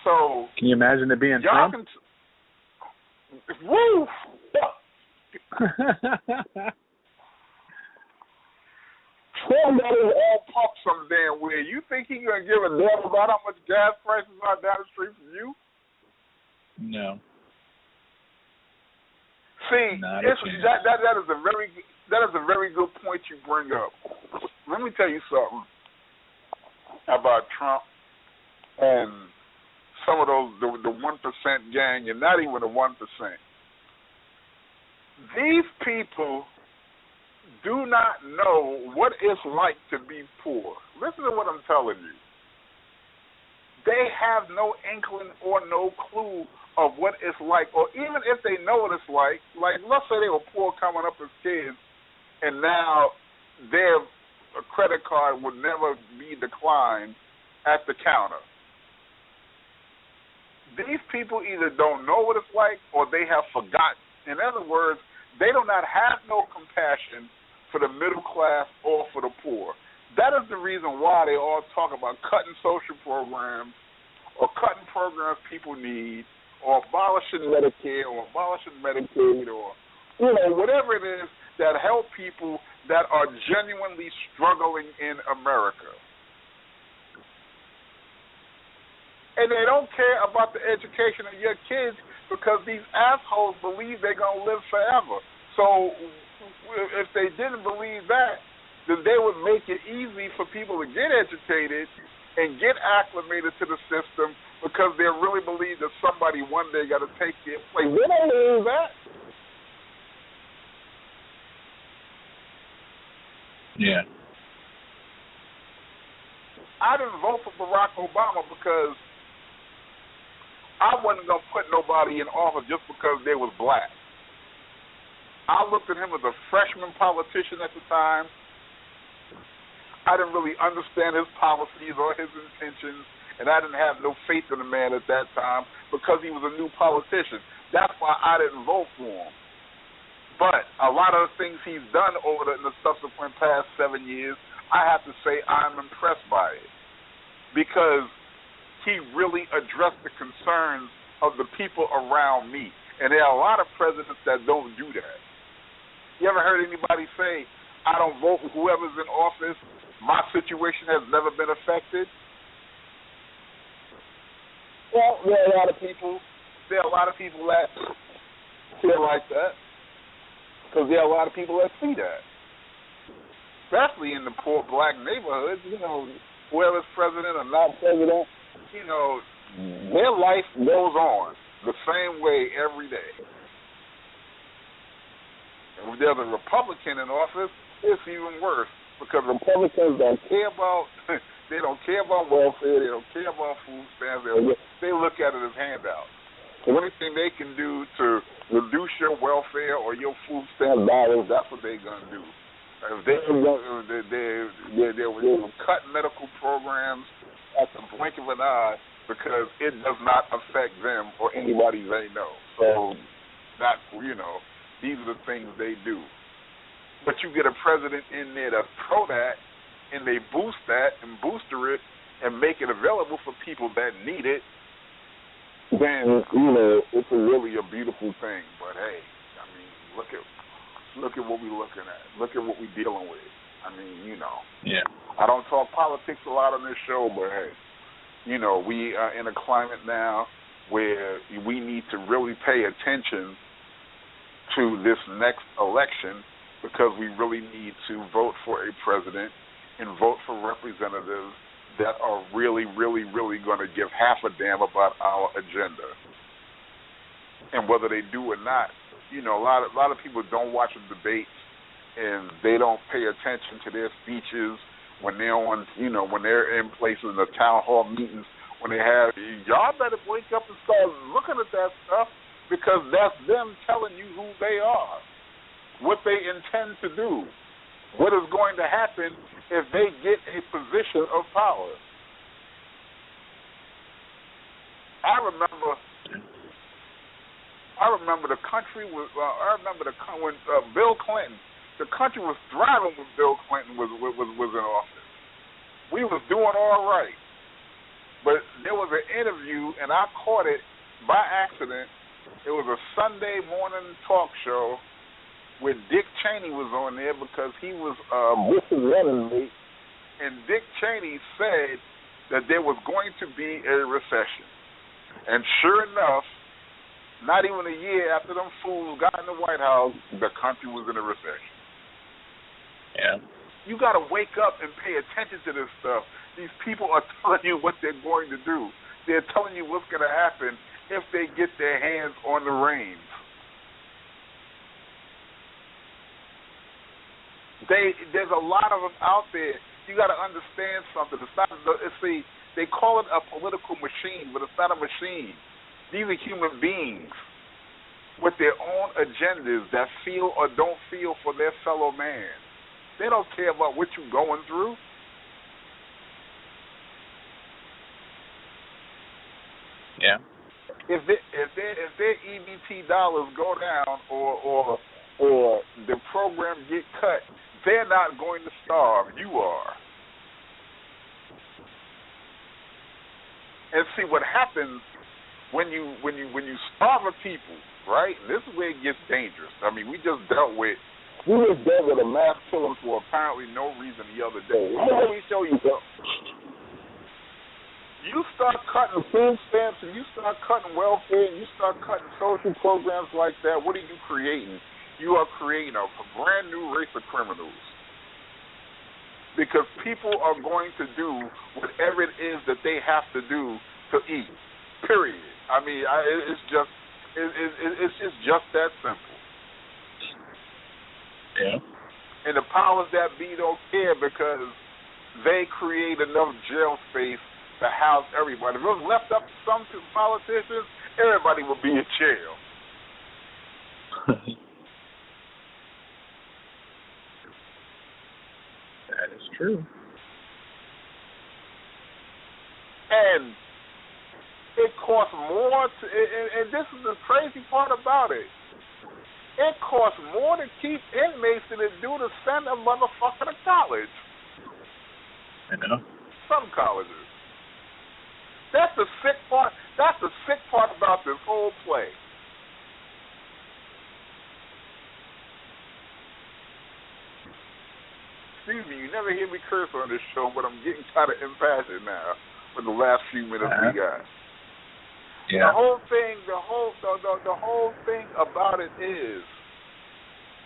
So can you imagine it being Trump? Woo! Trump got his all pumped some damn way. You think he gonna give a damn about how much gas prices are down the street from you? No. See, that is a very good point you bring up. Let me tell you something about Trump and some of those, the 1% gang, and not even the 1%. These people do not know what it's like to be poor. Listen to what I'm telling you. They have no inkling or no clue of what it's like, or even if they know what it's like let's say they were poor coming up as kids, and now their credit card would never be declined at the counter. These people either don't know what it's like or they have forgotten. In other words, they do not have no compassion for the middle class or for the poor. That is the reason why they all talk about cutting social programs or cutting programs people need or abolishing Medicare or abolishing Medicaid or, whatever it is that help people that are genuinely struggling in America. And they don't care about the education of your kids. because these assholes believe they're going to live forever. So if they didn't believe that, then they would make it easy for people to get educated and get acclimated to the system because they really believe that somebody one day got to take their place. They don't believe that. Yeah. I didn't vote for Barack Obama because I wasn't going to put nobody in office just because they was black. I looked at him as a freshman politician at the time. I didn't really understand his policies or his intentions, and I didn't have no faith in the man at that time because he was a new politician. That's why I didn't vote for him. But a lot of the things he's done over in the subsequent past 7 years, I have to say I'm impressed by it because he really addressed the concerns of the people around me. And there are a lot of presidents that don't do that. You ever heard anybody say, I don't vote for whoever's in office, my situation has never been affected? Well, there are a lot of people that feel like that because there are a lot of people that see that. Especially in the poor black neighborhoods, you know, whoever's president or not president, you know, their life goes on the same way every day. And if there's a Republican in office, it's even worse because Republicans don't care about they don't care about welfare, they don't care about food stamps, they look at it as handouts. So anything they can do to reduce your welfare or your food stamp dollars, that's what they're gonna do. If they will cut medical programs at the blink of an eye because it does not affect them or anybody they know. So that, you know, these are the things they do. But you get a president in there that's pro that, and they boost that and booster it and make it available for people that need it, then, you know, it's really a beautiful thing. But hey, I mean, look at what we're looking at. Look at what we're dealing with. I mean, you know. Yeah. I don't talk politics a lot on this show, but hey, you know, we are in a climate now where we need to really pay attention to this next election because we really need to vote for a president and vote for representatives that are really, really, really going to give half a damn about our agenda. And whether they do or not, you know, a lot of people don't watch the debates and they don't pay attention to their speeches when they're on, you know, when they're in places in the town hall meetings, when they have, y'all better wake up and start looking at that stuff because that's them telling you who they are, what they intend to do, what is going to happen if they get a position of power. I remember the country was. When Bill Clinton, the country was thriving when Bill Clinton was in office. We was doing all right, but there was an interview, and I caught it by accident. It was a Sunday morning talk show where Dick Cheney was on there because he was Bush's running mate, and Dick Cheney said that there was going to be a recession, and sure enough, not even a year after them fools got in the White House, the country was in a recession. Yeah. You got to wake up and pay attention to this stuff. These people are telling you what they're going to do. They're telling you what's going to happen if they get their hands on the reins. There's a lot of them out there. You got to understand something. It's not. See, they call it a political machine, but it's not a machine. These are human beings with their own agendas that feel or don't feel for their fellow man. They don't care about what you're going through. Yeah. If their EBT dollars go down or the program get cut, they're not going to starve. You are. And see what happens when you starve a people, right? This is where it gets dangerous. I mean, we just dealt with a mass killing for apparently no reason the other day. Let me show you something. You start cutting food stamps and you start cutting welfare and you start cutting social programs like that, what are you creating? You are creating a brand new race of criminals. Because people are going to do whatever it is that they have to do to eat. Period. I mean, it's just that simple. Yeah. And the powers that be don't care because they create enough jail space to house everybody. If it was left up to some politicians, everybody would be in jail. That is true. And it costs more to, and this is the crazy part about it. It costs more to keep inmates than it do to send a motherfucker to college. I know. Some colleges. That's the sick part. That's the sick part about this whole play. Excuse me, you never hear me curse on this show, but I'm getting kind of impassioned now for the last few minutes we got. Yeah. The whole thing about it is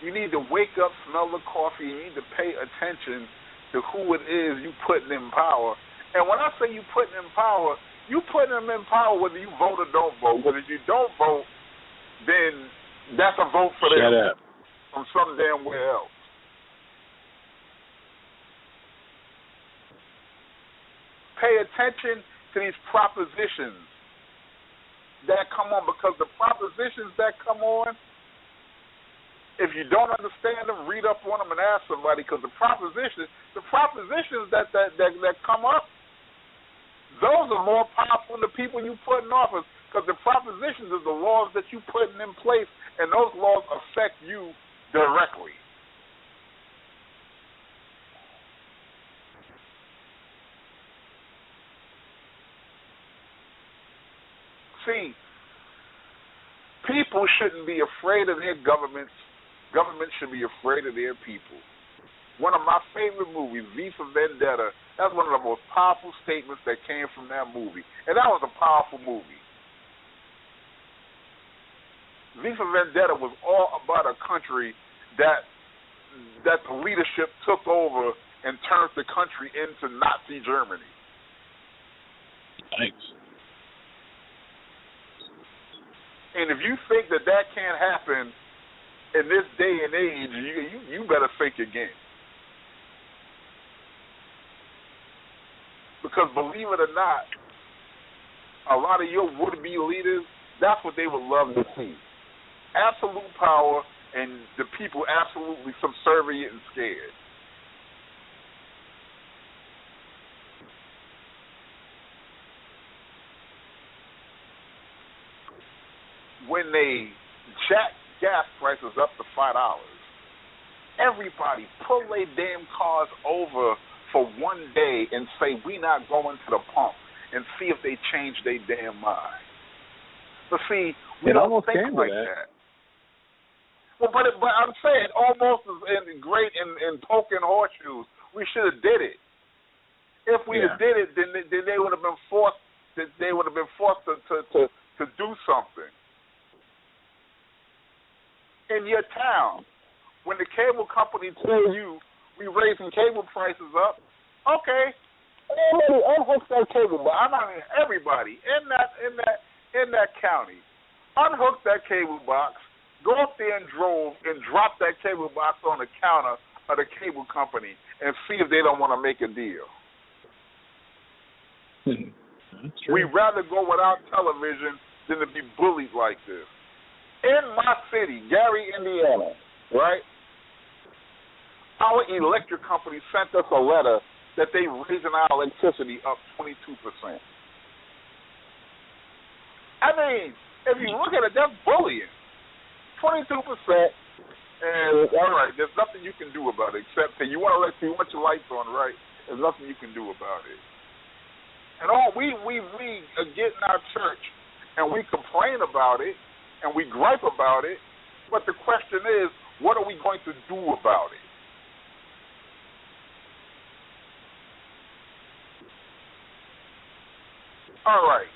you need to wake up, smell the coffee, you need to pay attention to who it is you putting in power. And when I say you putting in power, you putting them in power whether you vote or don't vote. But if you don't vote, then that's a vote for them. Shut up. From some damn where else. Pay attention to these propositions that come on, because the propositions that come on, if you don't understand them, read up on them and ask somebody, because the propositions that come up, those are more powerful than the people you put in office, because the propositions are the laws that you putting in place, and those laws affect you directly. See, people shouldn't be afraid of their governments. Governments should be afraid of their people. One of my favorite movies, V for Vendetta, that's one of the most powerful statements that came from that movie. And that was a powerful movie. V for Vendetta was all about a country that the leadership took over and turned the country into Nazi Germany. Thanks. And if you think that can't happen in this day and age, you better think again. Because believe it or not, a lot of your would-be leaders, that's what they would love to see. Absolute power and the people absolutely subservient and scared. When they jack gas prices up to $5, everybody pull their damn cars over for one day and say, we not going to the pump, and see if they change their damn mind. But see, we don't think like that. Well, but I'm saying almost as great in poking horseshoes. We should have did it. If we had did it, then they would have been forced. They would have been forced to do something. In your town, when the cable company tells you we raising cable prices up, okay, everybody unhook that cable box. I mean, everybody in that county, unhook that cable box, go up there and drop that cable box on the counter of the cable company and see if they don't want to make a deal. We'd rather go without television than to be bullied like this. In my city, Gary, Indiana, right, our electric company sent us a letter that they raising our electricity up 22%. I mean, if you look at it, that's bullying. 22%, and all right, there's nothing you can do about it except that you want your lights on, right? There's nothing you can do about it. And all we get in our church and we complain about it, and we gripe about it, but the question is, what are we going to do about it? all right,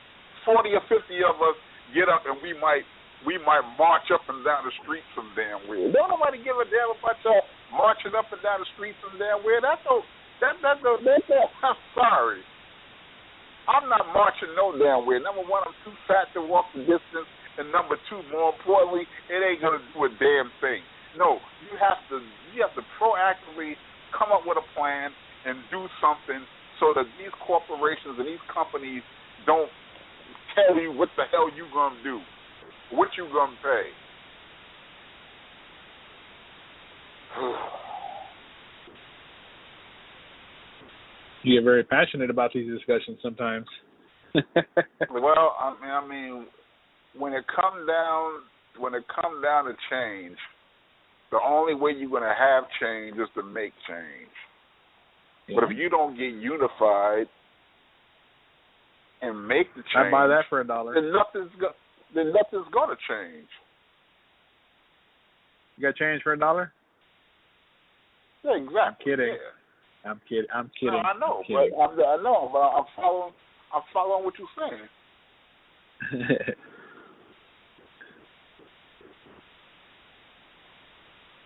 40 or 50 of us get up and we might march up and down the street some damn weird. Don't nobody give a damn about y'all marching up and down the street some damn weird. I'm sorry. I'm not marching no damn weird. Number one, I'm too fat to walk the distance, and number two, more importantly, it ain't gonna do a damn thing. No, you have to proactively come up with a plan and do something so that these corporations and these companies don't tell you what the hell you gonna do, what you gonna pay. You get very passionate about these discussions sometimes. Well, I mean, when it comes down to change, the only way you're gonna have change is to make change. Yeah. But if you don't get unified and make the change, I'd buy that for $1. Then nothing's gonna change. You got change for $1? Yeah, exactly. I'm kidding. Yeah. I'm kidding. No, I know, but I'm following what you're saying.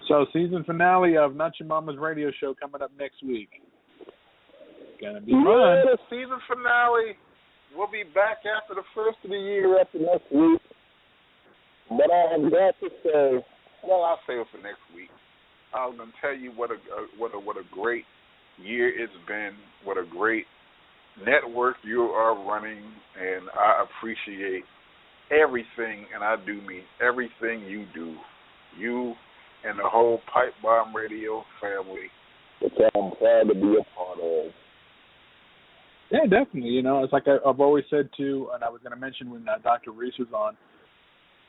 So, season finale of Not Your Mama's Radio Show coming up next week. Gonna be fun. The season finale. We'll be back after the first of the year after next week. But I have got to say, well, I'll say it for next week. I'm gonna tell you what a great year it's been. What a great network you are running, and I appreciate everything, and I do mean everything you do. You and the whole Pipe Bomb Radio family, which I'm proud to be a part of. Yeah, definitely. You know, it's like I've always said too, and I was going to mention when Dr. Reese was on,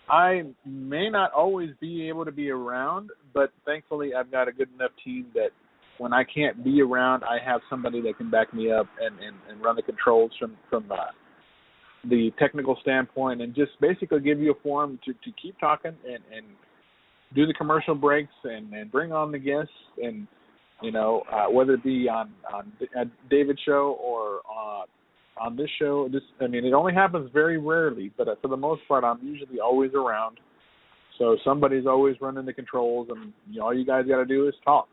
I may not always be able to be around, but thankfully I've got a good enough team that when I can't be around, I have somebody that can back me up and run the controls from the technical standpoint, and just basically give you a forum to keep talking and do the commercial breaks and bring on the guests, and you know, whether it be on David's show or on this show. I mean, it only happens very rarely, but for the most part, I'm usually always around. So somebody's always running the controls, and you know, all you guys got to do is talk.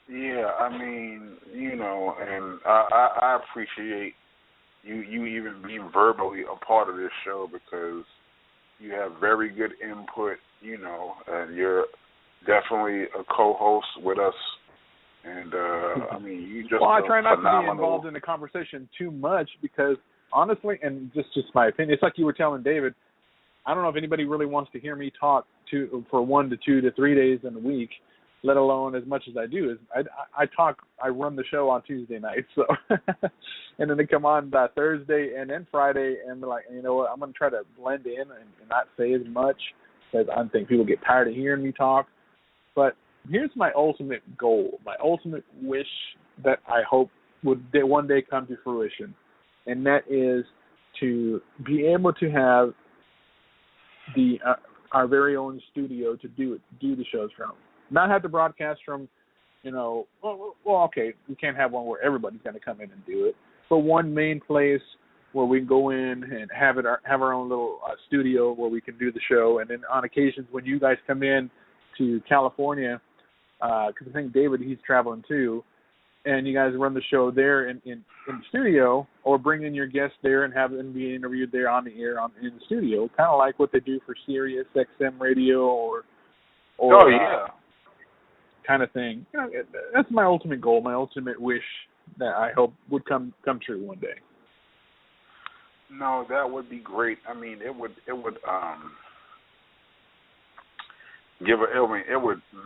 Yeah, I mean, you know, and I appreciate you even being verbally a part of this show, because you have very good input, you know, and you're definitely a co-host with us. And, I mean, you just Well, I try not phenomenal. to be involved in the conversation too much because, honestly, and just my opinion, it's like you were telling David, I don't know if anybody really wants to hear me talk for 1 to 2 to 3 days in a week, let alone as much as I do. I run the show on Tuesday nights, so and then they come on Thursday and then Friday, and they're like, you know what, I'm going to try to blend in and not say as much, because I think people get tired of hearing me talk. But here's my ultimate goal, my ultimate wish that I hope would one day come to fruition, and that is to be able to have our very own studio to do the shows from. Not have to broadcast from, you know, well, okay, we can't have one where everybody's going to come in and do it, but one main place where we can go in and have our own little studio where we can do the show. And then on occasions when you guys come in to California, because I think David, he's traveling too, and you guys run the show there in the studio, or bring in your guests there and have them be interviewed there on the air in the studio, kind of like what they do for Sirius XM radio or oh yeah. Kind of thing. You know, that's my ultimate goal, my ultimate wish that I hope would come true one day. No, that would be great. I mean, it would it would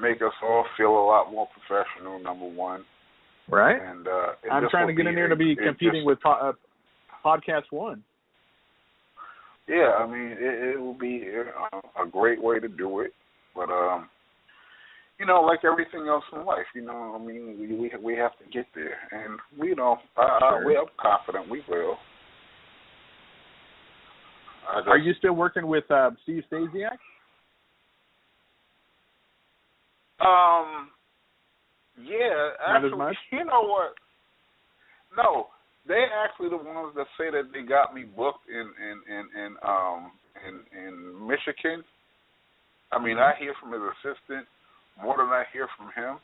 make us all feel a lot more professional. Number one, right? And I'm trying to get in there to be competing with Podcast One. Yeah, I mean, it will be a great way to do it, but you know, like everything else in life, you know, I mean, we have to get there, and we know, we're confident we will. Are you still working with Steve Stasiak? Yeah, Not actually, as much? you know what? No, they actually the ones that say that they got me booked in Michigan. I mean, I hear from his assistant more than I hear from him.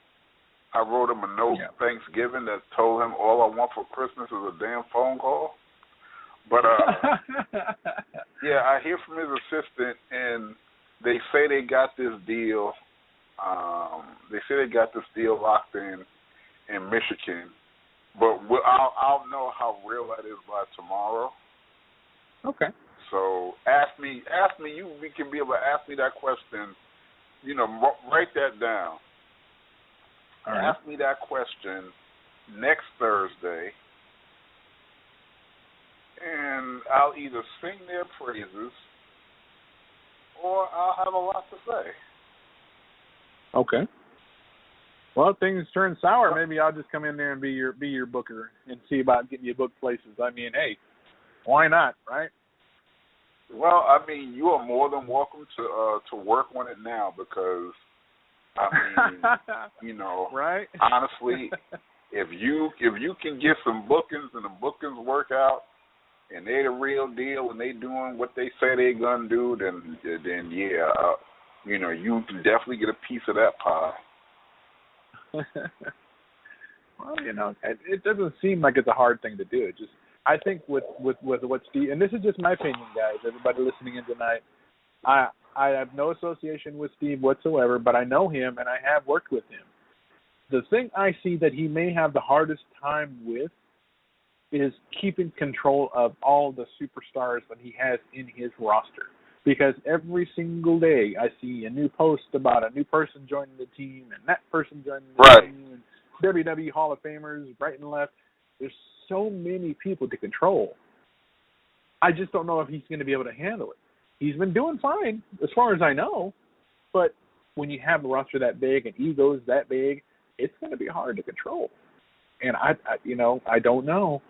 I wrote him a note Thanksgiving that told him all I want for Christmas is a damn phone call. But yeah, I hear from his assistant, and they say they got this deal. They say they got this deal locked in Michigan. But I'll know how real that is by tomorrow. Okay. So ask me. We can be able to ask me that question. You know, write that down. All right. Ask me that question next Thursday, and I'll either sing their praises or I'll have a lot to say. Okay. Well, if things turn sour, maybe I'll just come in there and be your booker and see about getting you booked places. I mean, hey, why not, right? Well, I mean, you are more than welcome to work on it now because, I mean, you know, right? Honestly, if you can get some bookings and the bookings work out and they the real deal and they doing what they say they gonna do, then yeah, you know, you can definitely get a piece of that pie. Well, you know, it doesn't seem like it's a hard thing to do. It just, I think with what Steve, and this is just my opinion, guys, everybody listening in tonight, I have no association with Steve whatsoever, but I know him and I have worked with him. The thing I see that he may have the hardest time with is keeping control of all the superstars that he has in his roster. Because every single day I see a new post about a new person joining the team and that person joining the team and WWE Hall of Famers right and left. There's so many people to control. I just don't know if he's going to be able to handle it. He's been doing fine as far as I know, but when you have a roster that big and egos that big, it's going to be hard to control. And I don't know.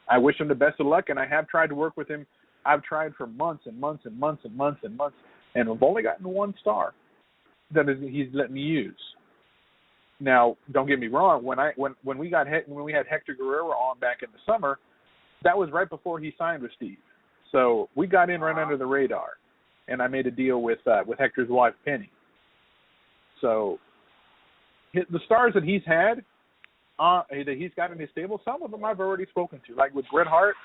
I wish him the best of luck, and I have tried to work with him. I've tried for months and months and months and months and months, and I've only gotten one star that he's let me use. Now, don't get me wrong. When we had Hector Guerrero on back in the summer, that was right before he signed with Steve. So we got in right under the radar, and I made a deal with Hector's wife Penny. So the stars that he's had, that he's got in his stable, some of them I've already spoken to. Like with Bret Hart,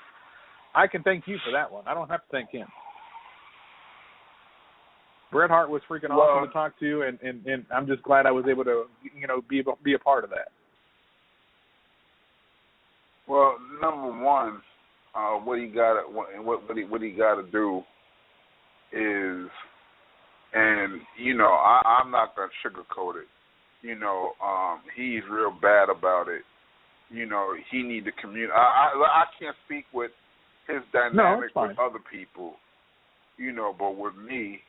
I can thank you for that one. I don't have to thank him. Bret Hart was freaking awesome to talk to, and I'm just glad I was able to, be a part of that. Well, number one, what he got to do is, and I'm not gonna sugarcoat it. He's real bad about it. He need to communicate. I can't speak with his dynamic with other people, but with me,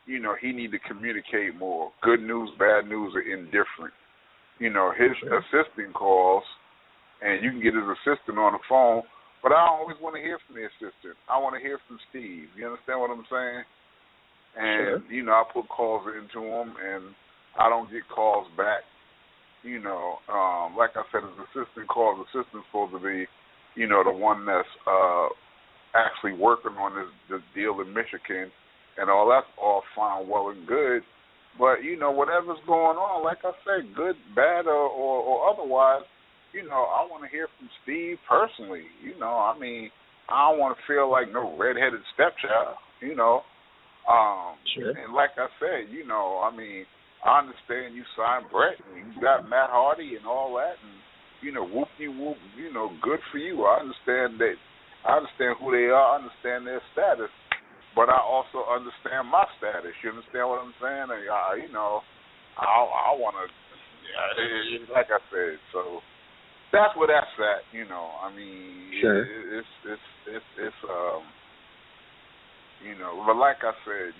he need to communicate more. Good news, bad news, or indifferent. His assistant calls, and you can get his assistant on the phone, but I don't always want to hear from the assistant. I want to hear from Steve. You understand what I'm saying? And, I put calls into him, and I don't get calls back. Like I said, his assistant calls. The assistant's supposed to be, the one that's actually working on this deal in Michigan, and all that's all fine, well and good. But, whatever's going on, like I said, good, bad, or otherwise, I want to hear from Steve personally. I don't want to feel like no redheaded stepchild, Sure. And like I said, I understand you signed Brett, and you got Matt Hardy and all that, and, whoop-de-whoop, good for you. I understand that. I understand who they are. I understand their status. But I also understand my status. You understand what I'm saying? I want to, like I said, so that's where that's at. Sure. It's but like I said,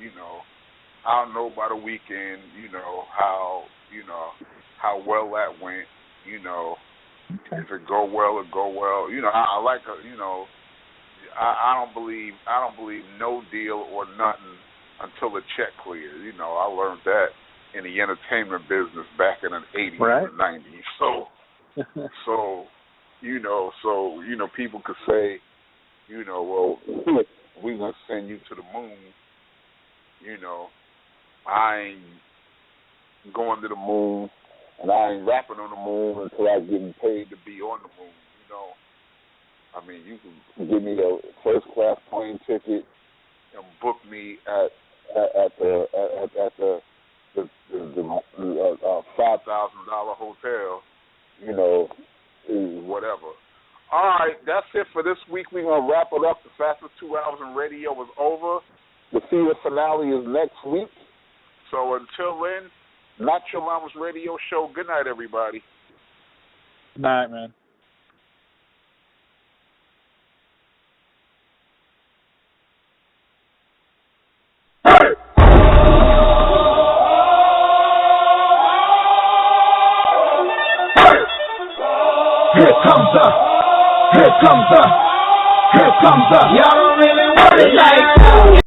I'll know by the weekend, how well that went. If it go well, it go well. I like, I don't believe no deal or nothing until the check clears. I learned that in the entertainment business back in the 80s and 90s. So You know, so, you know, people could say, you know, well, we're going to send you to the moon. You know, I ain't going to the moon, and I ain't rapping on the moon until I'm getting paid to be on the moon. You know, I mean, you can give me a first-class plane ticket and book me at the $5,000 hotel. You know, whatever. All right, that's it for this week. We're going to wrap it up. The fastest 2 hours in radio is over. The season finale is next week. So until then, Not Your Mama's Radio Show. Good night, everybody. Good night, man. Here comes up. Y'all don't really want it like that.